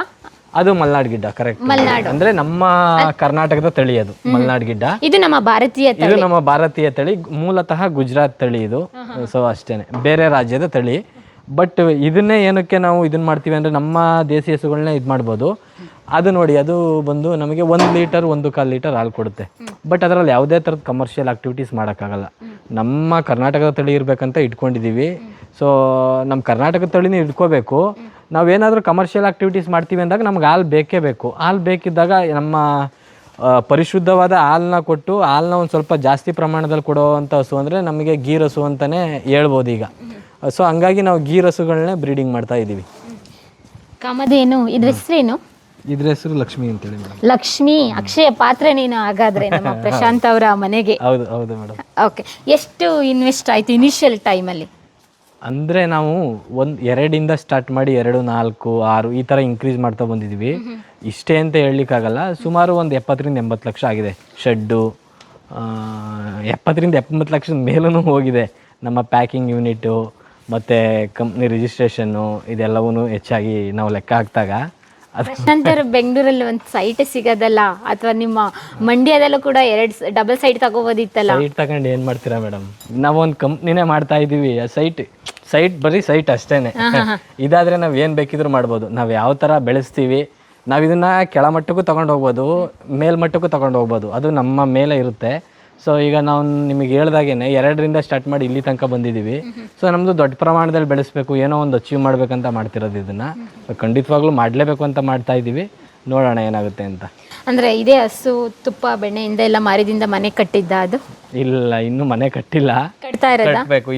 B: ಅದು ಮಲ್ನಾಡ್ ಗಿಡ್ಡ. ಕರೆಕ್ಟ್, ಅಂದ್ರೆ ನಮ್ಮ ಕರ್ನಾಟಕದ ತಳಿ ಅದು ಮಲ್ನಾಡ್ ಗಿಡ್ಡ.
A: ಇದು ನಮ್ಮ ಭಾರತೀಯ ತಳಿ. ಮೂಲತಃ ಗುಜರಾತ್ ತಳಿ ಇದು. ಸೊ ಅಷ್ಟೇನೆ, ಬೇರೆ ರಾಜ್ಯದ ತಳಿ. ಬಟ್ ಇದನ್ನೇ ಏನಕ್ಕೆ ನಾವು ಇದನ್ನ ಮಾಡ್ತೀವಿ ಅಂದ್ರೆ ನಮ್ಮ ದೇಸಿ ಹಸುಗಳನ್ನ ಇದು ಮಾಡ್ಬೋದು. ಅದು ನೋಡಿ, ಅದು ಬಂದು ನಮಗೆ 1 ಲೀಟರ್ 1.25 ಲೀಟರ್ ಹಾಲು ಕೊಡುತ್ತೆ. ಬಟ್ ಅದರಲ್ಲಿ ಯಾವುದೇ ಥರದ ಕಮರ್ಷಿಯಲ್ ಆಕ್ಟಿವಿಟೀಸ್ ಮಾಡೋಕ್ಕಾಗಲ್ಲ. ನಮ್ಮ ಕರ್ನಾಟಕದ ತಳಿ ಇರಬೇಕಂತ ಇಟ್ಕೊಂಡಿದ್ದೀವಿ. ಸೊ ನಮ್ಮ ಕರ್ನಾಟಕದ ತಳಿನೇ ಇಟ್ಕೋಬೇಕು. ನಾವೇನಾದರೂ ಕಮರ್ಷಿಯಲ್ ಆಕ್ಟಿವಿಟೀಸ್ ಮಾಡ್ತೀವಿ ಅಂದಾಗ ನಮ್ಗೆ ಹಾಲು ಬೇಕೇ ಬೇಕು. ಹಾಲು ಬೇಕಿದ್ದಾಗ ನಮ್ಮ ಪರಿಶುದ್ಧವಾದ ಹಾಲನ್ನ ಕೊಟ್ಟು ಹಾಲನ್ನ ಒಂದು ಸ್ವಲ್ಪ ಜಾಸ್ತಿ ಪ್ರಮಾಣದಲ್ಲಿ ಕೊಡೋವಂಥ ಹಸು ಅಂದರೆ ನಮಗೆ ಗೀರ್ ಹಸು ಅಂತಲೇ ಹೇಳ್ಬೋದು ಈಗ. ಸೊ ಹಂಗಾಗಿ ನಾವು ಗೀರ್ ಹಸುಗಳನ್ನೇ ಬ್ರೀಡಿಂಗ್ ಮಾಡ್ತಾ ಇದ್ದೀವಿ. ಕಾಮಧೇನು ಇದ್ರ ಹೆಸರೇನು?
B: ಇದ್ರ ಹೆಸರು ಲಕ್ಷ್ಮಿ ಅಂತೇಳಿ ಮೇಡಮ್.
A: ಲಕ್ಷ್ಮಿ, ಅಕ್ಷಯ ಪಾತ್ರ ನೀನು ಹಾಗಾದ್ರೆ ನಮ್ಮ ಪ್ರಶಾಂತ್ ಅವರ ಮನೆಗೆ.
B: ಹೌದು ಹೌದು ಮೇಡಮ್.
A: ಓಕೆ, ಎಷ್ಟು ಇನ್ವೆಸ್ಟ್ ಆಯ್ತು ಇನಿಷಿಯಲ್ ಟೈಮಲ್ಲಿ?
B: ಅಂದರೆ ನಾವು 2ರಿಂದ ಸ್ಟಾರ್ಟ್ ಮಾಡಿ 2, 4, 6 ಈ ಥರ ಇನ್ಕ್ರೀಸ್ ಮಾಡ್ತಾ ಬಂದಿದ್ದೀವಿ. ಇಷ್ಟೇ ಅಂತ ಹೇಳಲಿಕ್ಕಾಗಲ್ಲ. ಸುಮಾರು ಒಂದು 70-80 ಲಕ್ಷ ಆಗಿದೆ. ಶೆಡ್ಡು 70-80 ಲಕ್ಷದ ಮೇಲೂ ಹೋಗಿದೆ. ನಮ್ಮ ಪ್ಯಾಕಿಂಗ್ ಯೂನಿಟು ಮತ್ತು ಕಂಪ್ನಿ ರಿಜಿಸ್ಟ್ರೇಷನ್ನು ಇದೆಲ್ಲವೂ ಹೆಚ್ಚಾಗಿ ನಾವು ಲೆಕ್ಕ ಹಾಕಿದಾಗ
A: ನಂತರ ಬೆಂಗಳೂರಲ್ಲಿ ಒಂದು ಸೈಟ್ ಸಿಗೋದಲ್ಲ, ಅಥವಾ ನಿಮ್ಮ ಮಂಡ್ಯದಲ್ಲೂ ಕೂಡ ಡಬಲ್ ಸೈಟ್ ತಗೋಬೋದಿತ್ತಲ್ಲ?
B: ಸೈಟ್ ತಗೊಂಡು ಏನು ಮಾಡ್ತೀರಾ ಮೇಡಮ್, ನಾವೊಂದು ಕಂಪ್ನಿನೇ ಮಾಡ್ತಾ ಇದ್ದೀವಿ. ಸೈಟ್ ಬರೀ ಸೈಟ್ ಅಷ್ಟೇನೆ. ಇದಾದರೆ ನಾವು ಏನು ಬೇಕಿದ್ರೂ ಮಾಡ್ಬೋದು. ನಾವು ಯಾವ ಥರ ಬೆಳೆಸ್ತೀವಿ, ನಾವು ಇದನ್ನು ಕೆಳಮಟ್ಟಕ್ಕೂ ತೊಗೊಂಡು ಹೋಗ್ಬೋದು, ಮೇಲ್ಮಟ್ಟಕ್ಕೂ ತೊಗೊಂಡು ಹೋಗ್ಬೋದು. ಅದು ನಮ್ಮ ಮೇಲೆ ಇರುತ್ತೆ. ಸೊ ಈಗ ನಾವು ನಿಮಗೆ ಹೇಳ್ದಾಗೇ 2ರಿಂದ ಸ್ಟಾರ್ಟ್ ಮಾಡಿ ಇಲ್ಲಿ ತನಕ ಬಂದಿದ್ದೀವಿ. ಸೊ ನಮ್ಮದು ದೊಡ್ಡ ಪ್ರಮಾಣದಲ್ಲಿ ಬೆಳೆಸಬೇಕು, ಏನೋ ಒಂದು ಅಚೀವ್ ಮಾಡಬೇಕಂತ ಮಾಡ್ತಿರೋದು. ಇದನ್ನು ಖಂಡಿತವಾಗ್ಲೂ ಮಾಡಲೇಬೇಕು ಅಂತ ಮಾಡ್ತಾ ಇದ್ದೀವಿ. ನೋಡೋಣ ಏನಾಗುತ್ತೆ ಅಂತ.
A: ಅಂದರೆ ಇದೇ ಹಸು ತುಪ್ಪ ಬೆಣ್ಣೆಯಿಂದ ಎಲ್ಲ ಮಾರಿದಿಂದ ಮನೆ ಕಟ್ಟಿದ್ದ ಅದು?
B: ಇಲ್ಲ, ಇನ್ನೂ ಮನೆ ಕಟ್ಟಿಲ್ಲ,
A: ಕಟ್ತಾ ಇರೋದಾ?
B: ಕಟ್ಟಬೇಕು.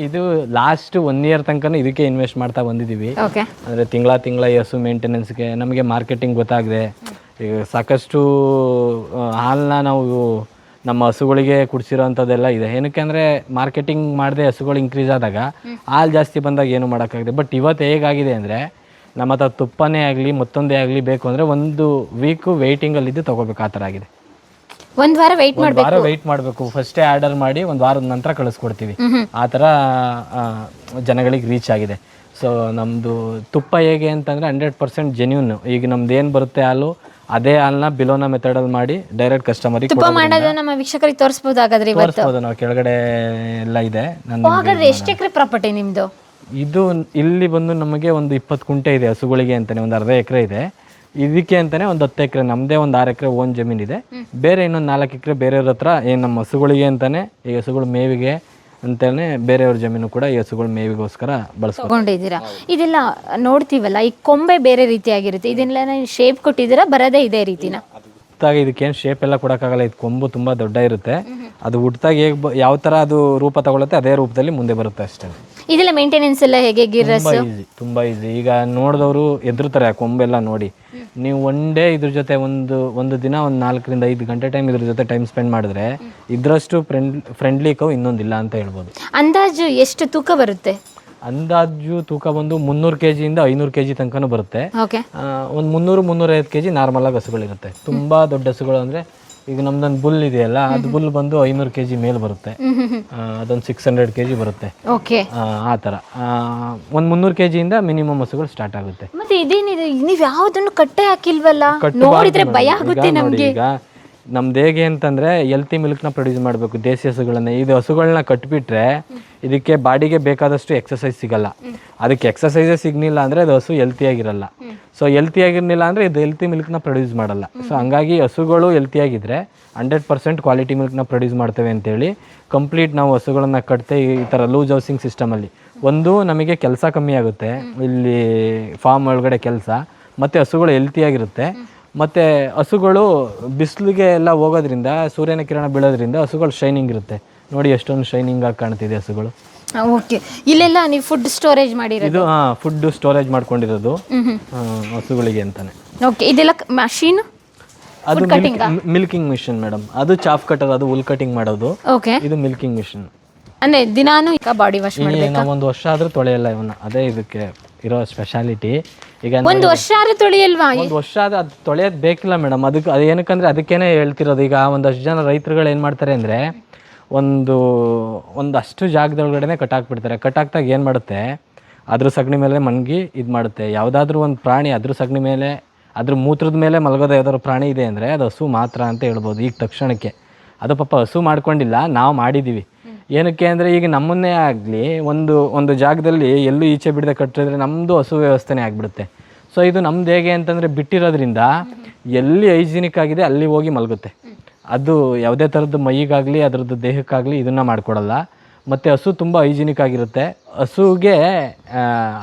B: ಇದು ಲಾಸ್ಟ್ 1 year ತನಕ ಇದಕ್ಕೆ ಇನ್ವೆಸ್ಟ್ ಮಾಡ್ತಾ ಬಂದಿದ್ದೀವಿ.
A: ಓಕೆ.
B: ಅಂದರೆ ತಿಂಗಳ ಈ ಹಸು ಮೇಂಟೆನೆನ್ಸ್ಗೆ ನಮಗೆ ಮಾರ್ಕೆಟಿಂಗ್ ಗೊತ್ತಾಗಿದೆ. ಈಗ ಸಾಕಷ್ಟು ಹಾಲನ್ನ ನಾವು ನಮ್ಮ ಹಸುಗಳಿಗೆ ಕುಡಿಸಿರೋ ಅಂಥದ್ದೆಲ್ಲ ಇದೆ. ಏನಕ್ಕೆ ಅಂದರೆ ಮಾರ್ಕೆಟಿಂಗ್ ಮಾಡದೆ ಹಸುಗಳು ಇನ್ಕ್ರೀಸ್ ಆದಾಗ ಹಾಲು ಜಾಸ್ತಿ ಬಂದಾಗ ಏನು ಮಾಡೋಕ್ಕಾಗಿದೆ. ಬಟ್ ಇವತ್ತು ಹೇಗಾಗಿದೆ ಅಂದರೆ ನಮ್ಮ ಹತ್ರ ತುಪ್ಪನೇ ಆಗಲಿ ಮತ್ತೊಂದೇ ಆಗಲಿ ಬೇಕು ಅಂದರೆ 1 ವೀಕು ವೆಯ್ಟಿಂಗಲ್ಲಿದ್ದು ತೊಗೋಬೇಕು. ಆ ಥರ ಆಗಿದೆ.
A: 1 ವಾರ ವೆಯ್ಟ್
B: ಮಾಡಬೇಕು. ಫಸ್ಟೇ ಆರ್ಡರ್ ಮಾಡಿ 1 ವಾರದ ನಂತರ ಕಳಿಸ್ಕೊಡ್ತೀವಿ. ಆ ಥರ ಜನಗಳಿಗೆ ರೀಚ್ ಆಗಿದೆ. ಸೊ ನಮ್ಮದು ತುಪ್ಪ ಹೇಗೆ ಅಂತಂದರೆ 100% ಜೆನ್ಯೂನ್. ಈಗ ನಮ್ದು ಏನು ಬರುತ್ತೆ ಹಾಲು, ಅದೇ ಹಾಲನ್ನ ಬಿಲೋನ ಮೆಥಡಲ್ಲಿ ಮಾಡಿ ಡೈರೆಕ್ಟ್ ಕಸ್ಟಮರಿಗೆ
A: ತುಪ್ಪ ಮಾಡೋದು ನಮ್ಮ ವೀಕ್ಷಕರಿಗೆ ತೋರಿಸ್ಬೋದು. ಹಾಗಾದ್ರೆ
B: ತೋರಿಸ್ಬೋದು. ನಾವು ಕೆಳಗಡೆ ಎಲ್ಲ ಇದೆ.
A: ಹಾಗಾದ್ರೆ ಎಷ್ಟು ಎಕರೆ ಪ್ರಾಪರ್ಟಿ ನಿಮ್ಮದು?
B: ಇದು ಇಲ್ಲಿ ಬಂದು ನಮಗೆ ಒಂದು 20 ಕುಂಟೆ ಇದೆ ಹಸುಗಳಿಗೆ ಅಂತಾನೆ. ಒಂದು ಅರ್ಧ ಎಕರೆ ಇದೆ. ಇದಕ್ಕೆ ಅಂತಾನೆ ಒಂದು 10 ಎಕರೆ ನಮ್ಮದೇ, ಒಂದು 6 ಎಕರೆ ಓನ್ ಜಮೀನಿದೆ. ಬೇರೆ ಇನ್ನೊಂದು 4 ಎಕರೆ ಬೇರೆಯವ್ರ ಹತ್ರ ಏನು ನಮ್ಮ ಹಸುಗಳಿಗೆ ಅಂತಾನೆ, ಈ ಹಸುಗಳು ಮೇವಿಗೆ ಅಂತಾನೆ ಬೇರೆಯವ್ರ ಜಮೀನು ಕೂಡ ಈ ಹಸುಗಳು ಮೇವಿಗೋಸ್ಕರ
A: ಬಳಸ್ಕೊಂಡಿದ್ದೀರಾ. ಇದೆಲ್ಲ ನೋಡ್ತೀವಲ್ಲ, ಈ ಕೊಂಬೆ ಬೇರೆ ರೀತಿಯಾಗಿರುತ್ತೆ, ಇದನ್ನೆಲ್ಲ ಶೇಪ್ ಕೊಟ್ಟಿದ್ದೀರಾ ಬರೋದೇ ಇದೇ ರೀತಿನ?
B: ಹುಟ್ಟಾಗ ಇದಕ್ಕೇನು ಶೇಪ್ ಎಲ್ಲ ಕೊಡೋಕ್ಕಾಗಲ್ಲ. ಇದು ಕೊಂಬು ತುಂಬ ದೊಡ್ಡ ಇರುತ್ತೆ. ಅದು ಹುಟ್ಟಾಗ ಯಾವ ಥರ ಅದು ರೂಪ ತಗೊಳುತ್ತೆ ಅದೇ ರೂಪದಲ್ಲಿ ಮುಂದೆ ಬರುತ್ತೆ ಅಷ್ಟೇ.
A: ಇದೆಲ್ಲ ಮೇಂಟೆನೆನ್ಸ್ ಎಲ್ಲ ಹೇಗೆ?
B: ತುಂಬ ಈಸಿ. ಈಗ ನೋಡಿದವರು ಎದುರುತ್ತಾರೆ ಆ ಕೊಂಬೆಲ್ಲ ನೋಡಿ. ನೀವು ಡೇ ಇದ್ರ ಜೊತೆ ಒಂದು ದಿನ ಒಂದು 4ರಿಂದ 5 ಗಂಟೆ ಟೈಮ್ ಇದ್ರ ಜೊತೆ ಟೈಮ್ ಸ್ಪೆಂಡ್ ಮಾಡಿದ್ರೆ ಇದರಷ್ಟು ಫ್ರೆಂಡ್ಲಿ ಕೌ ಇನ್ನೊಂದಿಲ್ಲ ಅಂತ ಹೇಳ್ಬೋದು.
A: ಅಂದಾಜು ಎಷ್ಟು ತೂಕ ಬರುತ್ತೆ?
B: ಅಂದಾಜು ತೂಕ ಬಂದು 300 kg ಇಂದ 500 kg ತನಕನೂ ಬರುತ್ತೆ. ಒಂದು 300-350 kg ನಾರ್ಮಲ್ ಆಗಿ ಹಸುಗಳಿರುತ್ತೆ. ತುಂಬಾ ದೊಡ್ಡ ಹಸುಗಳು ಅಂದ್ರೆ ಈಗ ನಮ್ದೊಂದು ಬುಲ್ ಇದೆಯಲ್ಲ, ಅದು ಬುಲ್ ಬಂದು 500 kg ಮೇಲೆ ಬರುತ್ತೆ. ಅದೊಂದು 600 kg ಬರುತ್ತೆ. ಆ ಥರ ಒಂದು 300 kg ಇಂದ ಮಿನಿಮಮ್ ಹಸುಗಳು ಸ್ಟಾರ್ಟ್ ಆಗುತ್ತೆ.
A: ಮತ್ತೆ ಇದೇನಿದೆ, ನೀವು ಯಾವುದನ್ನು ಕಟ್ಟೆ ಹಾಕಿಲ್ವಲ್ಲ? ನೋಡಿದ್ರೆ ಭಯ ಆಗುತ್ತೆ ನಮಗೆ.
B: ಈಗ ನಮ್ದು ಹೇಗೆ ಅಂತಂದ್ರೆ ಹೆಲ್ತಿ ಮಿಲ್ಕ್ನ ಪ್ರೊಡ್ಯೂಸ್ ಮಾಡಬೇಕು ದೇಸಿ ಹಸುಗಳನ್ನ. ಇದು ಹಸುಗಳನ್ನ ಕಟ್ಬಿಟ್ರೆ ಇದಕ್ಕೆ ಬಾಡಿಗೆ ಬೇಕಾದಷ್ಟು ಎಕ್ಸಸೈಸ್ ಸಿಗಲ್ಲ. ಅದಕ್ಕೆ ಎಕ್ಸಸೈಸೇ ಸಿಗ್ನಿಲ್ಲ ಅಂದರೆ ಅದು ಹಸು ಹೆಲ್ತಿಯಾಗಿರಲ್ಲ. ಸೊ ಹೆಲ್ತಿಯಾಗಿರಲಿಲ್ಲ ಅಂದರೆ ಇದು ಹೆಲ್ತಿ ಮಿಲ್ಕ್ನ ಪ್ರೊಡ್ಯೂಸ್ ಮಾಡಲ್ಲ. ಸೊ ಹಂಗಾಗಿ ಹಸುಗಳು ಹೆಲ್ತಿಯಾಗಿದ್ದರೆ 100% ಕ್ವಾಲಿಟಿ ಮಿಲ್ಕ್ನ ಪ್ರೊಡ್ಯೂಸ್ ಮಾಡ್ತೇವೆ ಅಂತೇಳಿ ಕಂಪ್ಲೀಟ್ ನಾವು ಹಸುಗಳನ್ನು ಕಟ್ತೆ ಈ ಥರ ಲೂಸ್ ಹೌಸಿಂಗ್ ಸಿಸ್ಟಮಲ್ಲಿ. ಒಂದು ನಮಗೆ ಕೆಲಸ ಕಮ್ಮಿ ಆಗುತ್ತೆ ಇಲ್ಲಿ ಫಾರ್ಮ್ ಒಳಗಡೆ ಕೆಲಸ, ಮತ್ತು ಹಸುಗಳು ಹೆಲ್ತಿಯಾಗಿರುತ್ತೆ. ಮತ್ತು ಹಸುಗಳು ಬಿಸಿಲಿಗೆ ಎಲ್ಲ ಹೋಗೋದ್ರಿಂದ, ಸೂರ್ಯನ ಕಿರಣ ಬೀಳೋದ್ರಿಂದ ಹಸುಗಳು ಶೈನಿಂಗ್ ಇರುತ್ತೆ. ನೋಡಿ ಎಷ್ಟೊಂದು ಶೈನಿಂಗ್ ಆಗಿ ಕಾಣ್ತಿದೆ ಹಸುಗಳು.
A: ಓಕೆ. ಇಲ್ಲೆಲ್ಲ ನೀವು ಫುಡ್ ಸ್ಟೋರೇಜ್ ಮಾಡಿರೋದು?
B: ಇದು ಫುಡ್ ಸ್ಟೋರೇಜ್ ಮಾಡ್ಕೊಂಡಿರೋದು ಹಸುಗಳಿಗೆ ಅಂತಾನೆ.
A: ಓಕೆ. ಇದೆಲ್ಲ ಮಷೀನ್?
B: ಅದು ಮಿಲ್ಕಿಂಗ್ ಮಿಷನ್ ಮೇಡಮ್. ಅದು ಚಾಫ್ ಕಟರ್, ಅದು ಹುಲ್ ಕಟಿಂಗ್ ಮಾಡೋದು.
A: ಓಕೆ.
B: ಇದು ಮಿಲ್ಕಿಂಗ್ ಮಿಷನ್.
A: ಅಂದ್ರೆ ದಿನಾನು ಬಾಡಿ ವಾಶ್ ಮಾಡಬೇಕಾ?
B: ನಾವು 1 ವರ್ಷ ಆದ್ರೂ ತೊಳೆಯಲ್ಲ ಇವನ್ನ. ಅದೇ ಇದಕ್ಕೆ ಇರೋ ಸ್ಪೆಷಾಲಿಟಿ. ಈಗ
A: 1 ವರ್ಷ ಆದ್ರೂ ತೊಳೆಯಲ್ವಾ?
B: 1 ವರ್ಷ ಆದ್ರೆ ಅದು ತೊಳೆಯೋದು ಬೇಕಿಲ್ಲ ಮೇಡಮ್. ಅದಕ್ಕೆ ಅದು ಏನಕ್ಕಂದ್ರೆ ಅದಕ್ಕೇನೆ ಹೇಳ್ತಿರೋದು. ಈಗ ಒಂದಷ್ಟು ಜನ ರೈತರುಗಳು ಏನು ಮಾಡ್ತಾರೆ ಅಂದರೆ ಒಂದಷ್ಟು ಜಾಗದೊಳಗಡೆ ಕಟ್ಟಾಕ್ಬಿಡ್ತಾರೆ. ಕಟ್ಟಾಕ್ದಾಗ ಏನು ಮಾಡುತ್ತೆ, ಅದ್ರ ಸಗಣಿ ಮೇಲೆ ಮನ್ಗಿ ಇದು ಮಾಡುತ್ತೆ. ಯಾವುದಾದ್ರೂ ಒಂದು ಪ್ರಾಣಿ ಅದ್ರ ಸಗಣಿ ಮೇಲೆ, ಅದ್ರ ಮೂತ್ರದ ಮೇಲೆ ಮಲಗೋದು ಯಾವ್ದಾದ್ರು ಪ್ರಾಣಿ ಇದೆ ಅಂದರೆ ಅದು ಹಸು ಮಾತ್ರ ಅಂತ ಹೇಳ್ಬೋದು ಈಗ ತಕ್ಷಣಕ್ಕೆ. ಅದು ಪಾಪ ಹಸು ಮಾಡ್ಕೊಂಡಿಲ್ಲ, ನಾವು ಮಾಡಿದ್ದೀವಿ. ಏನಕ್ಕೆ ಅಂದರೆ ಈಗ ನಮ್ಮನ್ನೇ ಆಗಲಿ ಒಂದು ಜಾಗದಲ್ಲಿ ಎಲ್ಲೂ ಈಚೆ ಬಿಡದೆ ಕಟ್ಟಿದ್ರೆ ನಮ್ಮದು ಹಸು ವ್ಯವಸ್ಥೆನೇ ಆಗಿಬಿಡುತ್ತೆ. ಸೊ ಇದು ನಮ್ದು ಹೇಗೆ ಅಂತಂದರೆ ಬಿಟ್ಟಿರೋದ್ರಿಂದ ಎಲ್ಲಿ ಹೈಜಿನಿಕ್ ಆಗಿದೆ ಅಲ್ಲಿ ಹೋಗಿ ಮಲಗುತ್ತೆ. ಅದು ಯಾವುದೇ ಥರದ್ದು ಮೈಗಾಗಲಿ ಅದರದ್ದು ದೇಹಕ್ಕಾಗಲಿ ಇದನ್ನು ಮಾಡಿಕೊಡಲ್ಲ. ಮತ್ತು ಹಸು ತುಂಬ ಹೈಜಿನಿಕ್ ಆಗಿರುತ್ತೆ. ಹಸುಗೆ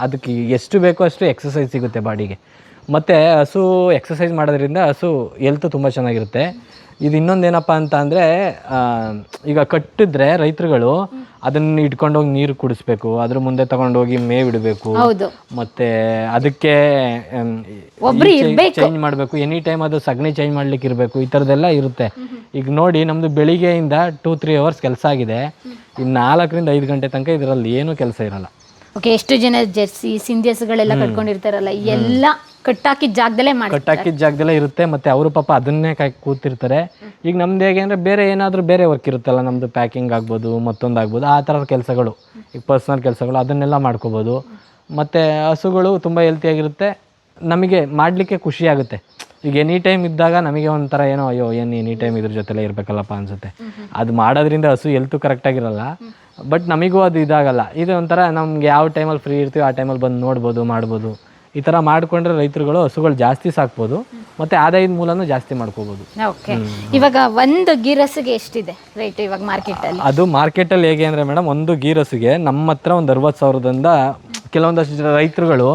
B: ಅದಕ್ಕೆ ಎಷ್ಟು ಬೇಕೋ ಅಷ್ಟು ಎಕ್ಸಸೈಸ್ ಸಿಗುತ್ತೆ ಬಾಡಿಗೆ. ಮತ್ತು ಹಸು ಎಕ್ಸಸೈಸ್ ಮಾಡೋದ್ರಿಂದ ಹಸು ಹೆಲ್ತ್ ತುಂಬ ಚೆನ್ನಾಗಿರುತ್ತೆ. ಇದು ಇನ್ನೊಂದೇನಪ್ಪ ಅಂತ ಅಂದರೆ, ಈಗ ಕಟ್ಟಿದ್ರೆ ರೈತರುಗಳು ಅದನ್ನು ಇಟ್ಕೊಂಡೋಗಿ ನೀರು ಕುಡಿಸ್ಬೇಕು, ಅದ್ರ ಮುಂದೆ ತಗೊಂಡೋಗಿ ಮೇವು ಇಡಬೇಕು, ಮತ್ತು ಅದಕ್ಕೆ ಚೇಂಜ್ ಮಾಡಬೇಕು, ಎನಿ ಟೈಮ್ ಅದು ಸಗಣಿ ಚೇಂಜ್ ಮಾಡ್ಲಿಕ್ಕೆ ಇರಬೇಕು. ಈ ಥರದ್ದೆಲ್ಲ ಇರುತ್ತೆ. ಈಗ ನೋಡಿ ನಮ್ಮದು ಬೆಳಿಗ್ಗೆಯಿಂದ 2-3 hours ಕೆಲಸ ಆಗಿದೆ. ಇನ್ನು 4ರಿಂದ 5 ಗಂಟೆ ತನಕ ಇದರಲ್ಲಿ ಏನೂ ಕೆಲಸ ಇರಲ್ಲ.
A: ಓಕೆ. ಎಷ್ಟು ಜನ ಜೆರ್ಸಿ ಸಿಂಧಿ ಹಸುಗಳೆಲ್ಲ ಕಟ್ಕೊಂಡಿರ್ತಾರಲ್ಲ, ಎಲ್ಲ ಕಟ್ಟಾಕಿದ
B: ಜಾಗದಲ್ಲೇ ಇರುತ್ತೆ. ಮತ್ತು ಅವರು ಪಾಪ ಅದನ್ನೇ ಕೂತಿರ್ತಾರೆ. ಈಗ ನಮ್ದು ಹೇಗೆ ಅಂದರೆ ಬೇರೆ ಏನಾದರೂ ಬೇರೆ ವರ್ಕ್ ಇರುತ್ತಲ್ಲ, ನಮ್ಮದು ಪ್ಯಾಕಿಂಗ್ ಆಗ್ಬೋದು, ಮತ್ತೊಂದು ಆಗ್ಬೋದು, ಆ ಥರದ ಕೆಲಸಗಳು, ಈಗ ಪರ್ಸ್ನಲ್ ಕೆಲಸಗಳು ಅದನ್ನೆಲ್ಲ ಮಾಡ್ಕೋಬೋದು. ಮತ್ತು ಹಸುಗಳು ತುಂಬ ಹೆಲ್ತಿಯಾಗಿರುತ್ತೆ. ನಮಗೆ ಮಾಡಲಿಕ್ಕೆ ಖುಷಿ ಆಗುತ್ತೆ. ಈಗ ಎನಿ ಟೈಮ್ ಇದ್ದಾಗ ನಮಗೆ ಒಂಥರ ಏನೋ ಅಯ್ಯೋ ಏನು ಎನಿ ಟೈಮ್ ಇದ್ರ ಜೊತೆಲೇ ಇರಬೇಕಲ್ಲಪ್ಪ ಅನಿಸುತ್ತೆ. ಅದು ಮಾಡೋದ್ರಿಂದ ಹಸು ಹೆಲ್ತು ಕರೆಕ್ಟಾಗಿರಲ್ಲ, ಬಟ್ ನಮಗೂ ಅದು ಇದಾಗಲ್ಲ. ಇದು ಒಂಥರ ನಮ್ಗೆ ಯಾವ ಟೈಮಲ್ಲಿ ಫ್ರೀ ಇರ್ತೀವಿ ಆ ಟೈಮಲ್ಲಿ ಬಂದು ನೋಡ್ಬೋದು, ಮಾಡ್ಬೋದು. ಈ ಥರ ಮಾಡಿಕೊಂಡ್ರೆ ರೈತರುಗಳು ಹಸುಗಳು ಜಾಸ್ತಿ ಸಾಕ್ಬೋದು ಮತ್ತು ಆದಾಯದ ಮೂಲನೂ ಜಾಸ್ತಿ ಮಾಡ್ಕೋಬೋದು.
A: ಓಕೆ, ಇವಾಗ ಒಂದು ಗೀರಸಿಗೆ ಎಷ್ಟಿದೆ ರೇಟ್ ಇವಾಗ ಮಾರ್ಕೆಟಲ್ಲಿ?
B: ಅದು ಮಾರ್ಕೆಟಲ್ಲಿ ಹೇಗೆ ಅಂದರೆ ಮೇಡಮ್, ಒಂದು ಗೀರಸುಗೆ ನಮ್ಮ ಹತ್ರ ಒಂದು 60,000ದಿಂದ ಕೆಲವೊಂದಷ್ಟು ರೈತರುಗಳು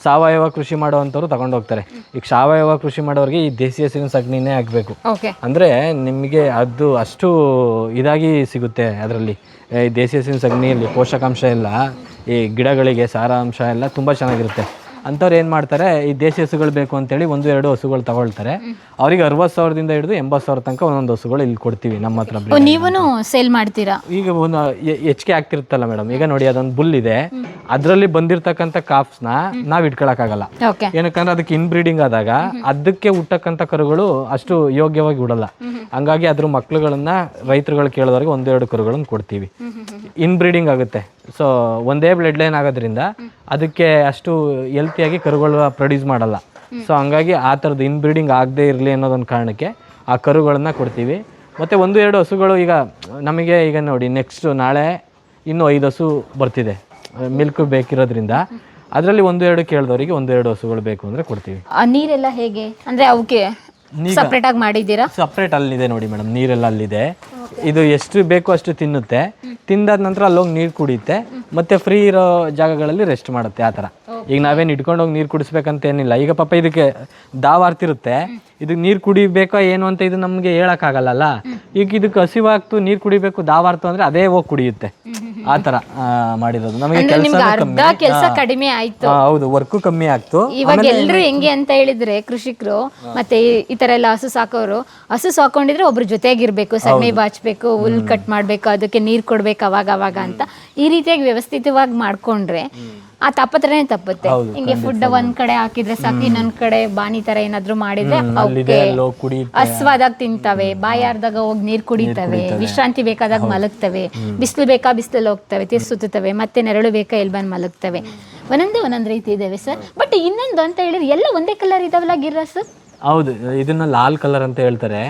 B: ಸಾವಯವ ಕೃಷಿ ಮಾಡುವಂಥವ್ರು ತಗೊಂಡು ಹೋಗ್ತಾರೆ. ಈಗ ಸಾವಯವ ಕೃಷಿ ಮಾಡೋರಿಗೆ ಈ ದೇಸಿ ಹಸುವಿನ ಸಗಣಿನೇ ಆಗಬೇಕು. ಅಂದರೆ ನಿಮಗೆ ಅದು ಅಷ್ಟು ಇದಾಗಿ ಸಿಗುತ್ತೆ. ಅದರಲ್ಲಿ ದೇಸಿ ಹಸುವಿನ ಸಗಣಿಯಲ್ಲಿ ಪೋಷಕಾಂಶ ಎಲ್ಲ, ಈ ಗಿಡಗಳಿಗೆ ಸಾರಾಂಶ ಎಲ್ಲ ತುಂಬ ಚೆನ್ನಾಗಿರುತ್ತೆ. ಅಂಥವ್ರು ಏನು ಮಾಡ್ತಾರೆ, ಈ ದೇಸಿ ಹಸುಗಳು ಬೇಕು ಅಂತೇಳಿ 1-2 ಹಸುಗಳು ತಗೊಳ್ತಾರೆ. ಅವ್ರಿಗೆ 60,000ದಿಂದ ಹಿಡಿದು 80,000 ತನಕ ಒಂದೊಂದು ಹಸುಗಳು ಇಲ್ಲಿ ಕೊಡ್ತೀವಿ ನಮ್ಮ ಹತ್ರ.
A: ನೀವು ಸೇಲ್ ಮಾಡ್ತೀರಾ? ಈಗ
B: ಒಂದು ಹೆಚ್ಚಿಗೆ ಆಗ್ತಿರುತ್ತಲ್ಲ ಮೇಡಮ್, ಈಗ ನೋಡಿ ಅದೊಂದು ಬುಲ್ ಇದೆ, ಅದರಲ್ಲಿ ಬಂದಿರತಕ್ಕಂಥ ಕಾಫ್ಸ್ನ ನಾವು ಇಟ್ಕೊಳಕ್ಕಾಗಲ್ಲ. ಏನಕ್ಕಂದ್ರೆ ಅದಕ್ಕೆ ಇನ್ಬ್ರೀಡಿಂಗ್ ಆದಾಗ ಅದಕ್ಕೆ ಹುಟ್ಟಕ್ಕಂಥ ಕರುಗಳು ಅಷ್ಟು ಯೋಗ್ಯವಾಗಿ ಉಡಲ್ಲ. ಹಂಗಾಗಿ ಅದ್ರ ಮಕ್ಳುಗಳನ್ನ ರೈತರುಗಳು ಕೇಳೋದವ್ರಿಗೆ 1-2 ಕರುಗಳನ್ನು ಕೊಡ್ತೀವಿ. ಇನ್ಬ್ರೀಡಿಂಗ್ ಆಗುತ್ತೆ. ಸೊ ಒಂದೇ ಬ್ಲಡ್ ಲೈನ್ ಆಗೋದ್ರಿಂದ ಅದಕ್ಕೆ ಅಷ್ಟು ಹೆಲ್ತಿಯಾಗಿ ಕರುಗಳು ಪ್ರೊಡ್ಯೂಸ್ ಮಾಡಲ್ಲ. ಸೊ ಹಂಗಾಗಿ ಆ ಥರದ್ದು ಇನ್ಬ್ರೀಡಿಂಗ್ ಆಗದೆ ಇರಲಿ ಅನ್ನೋದೊಂದು ಕಾರಣಕ್ಕೆ ಆ ಕರುಗಳನ್ನು ಕೊಡ್ತೀವಿ. ಮತ್ತು 1-2 ಹಸುಗಳು ಈಗ ನಮಗೆ ಈಗ ನೋಡಿ ನೆಕ್ಸ್ಟ್ ನಾಳೆ ಇನ್ನೂ 5 ಹಸು ಬರ್ತಿದೆ ಮಿಲ್ಕ್ ಬೇಕಿರೋದ್ರಿಂದ, ಅದರಲ್ಲಿ 1-2 ಕೇಳಿದವರಿಗೆ 1-2 ಹಸುಗಳು ಬೇಕು ಅಂದರೆ ಕೊಡ್ತೀವಿ.
A: ನೀರೆಲ್ಲ ಹೇಗೆ ಅಂದರೆ ಅವಕ್ಕೆ ಸಪ್ರೇಟ್ ಆಗಿ ಮಾಡಿದ್ದೀರಾ?
B: ಸಪ್ರೇಟ್ ಅಲ್ಲಿದೆ ನೋಡಿ ಮೇಡಮ್, ನೀರೆಲ್ಲ ಅಲ್ಲಿದೆ. ಇದು ಎಷ್ಟು ಬೇಕೋ ಅಷ್ಟು ತಿನ್ನುತ್ತೆ, ತಿಂದಾದ ನಂತರ ಅಲ್ಲೋಗಿ ನೀರು ಕುಡಿಯುತ್ತೆ, ಮತ್ತೆ ಫ್ರೀ ಇರೋ ಜಾಗಗಳಲ್ಲಿ ರೆಸ್ಟ್ ಮಾಡುತ್ತೆ. ಆ ಥರ ಈಗ ನಾವೇನು ಇಟ್ಕೊಂಡೋಗಿ ನೀರು ಕುಡಿಸ್ಬೇಕಂತ ಏನಿಲ್ಲ. ಈಗ ಪಾಪ ಇದಕ್ಕೆ ದಾವಾರ್ತಿರುತ್ತೆ, ಇದಕ್ಕೆ ನೀರು ಕುಡಿಬೇಕೋ ಏನು ಅಂತ ಇದು ನಮಗೆ ಹೇಳೋಕ್ಕಾಗಲ್ಲ. ಈಗ ಇದಕ್ಕೆ ಹಸಿವಾಗ್ತು ನೀರು ಕುಡಿಬೇಕು ದಾವಾರ್ತು ಅಂದರೆ ಅದೇ ಹೋಗಿ ಕುಡಿಯುತ್ತೆ. ಆ ಥರ ಮಾಡಿರೋದು ನಮಗೆ
A: ಕೆಲಸ ಕಡಿಮೆ ಆಯ್ತು.
B: ಹೌದು, ವರ್ಕು ಕಮ್ಮಿ ಆಗ್ತು.
A: ಇವಾಗ ಎಲ್ಲರೂ ಹೆಂಗೆ ಅಂತ ಹೇಳಿದ್ರೆ ಕೃಷಿಕರು ಮತ್ತೆ ಈ ತರ ಎಲ್ಲ ಹಸು ಸಾಕೋರು, ಹಸು ಸಾಕೊಂಡಿದ್ರೆ ಒಬ್ರು ಜೊತೆಗಿರ್ಬೇಕು, ಸಗಣಿ ಬಾಚ್ಬೇಕು, ಹುಲ್ ಕಟ್ ಮಾಡ್ಬೇಕು, ಅದಕ್ಕೆ ನೀರ್ ಕೊಡ್ಬೇಕು ಅವಾಗ ಅಂತ ಈ ರೀತಿಯಾಗಿ ವ್ಯವಸ್ಥಿತವಾಗಿ ಮಾಡ್ಕೊಂಡ್ರೆ ಆ ತಪ್ಪತ್ರನೇ ತಪ್ಪುತ್ತೆ. ಹಿಂಗೆ ಫುಡ್ ಒಂದ್ ಕಡೆ ಹಾಕಿದ್ರೆ ಸಾಕು, ಇನ್ನೊಂದ್ ಕಡೆ ಬಾನಿ ತರ ಏನಾದ್ರು ಮಾಡಿದ್ರೆ ಹಸ್ವಾದಾಗ ತಿಂತವೆ, ಬಾಯಾರ್ದಾಗ ಹೋಗಿ ನೀರ್ ಕುಡಿತವೆ, ವಿಶ್ರಾಂತಿ ಬೇಕಾದಾಗ ಮಲಗ್ತವೆ, ಬಿಸಿಲು ಬೇಕಾ ಬಿಸಿಲಲ್ಲಿ ಹೋಗ್ತವೆ, ಸುತ್ತುತ್ತವೆ, ಮತ್ತೆ ನೆರಳು ಬೇಕಾ ಎಲ್ಲಿ ಬಂದು ಮಲಗ್ತವೆ. ಒಂದೊಂದು ರೀತಿ ಇದಾವೆ ಸರ್. ಬಟ್ ಇನ್ನೊಂದು ಅಂತ ಹೇಳಿದ್ರೆ ಎಲ್ಲ ಒಂದೇ ಕಲರ್ ಇದಾವಲ್ಲ ಗಿರ್ರಸ್?
B: ಹೌದು, ಇದನ್ನ ಲಾಲ್ ಕಲರ್ ಅಂತ ಹೇಳ್ತಾರೆ,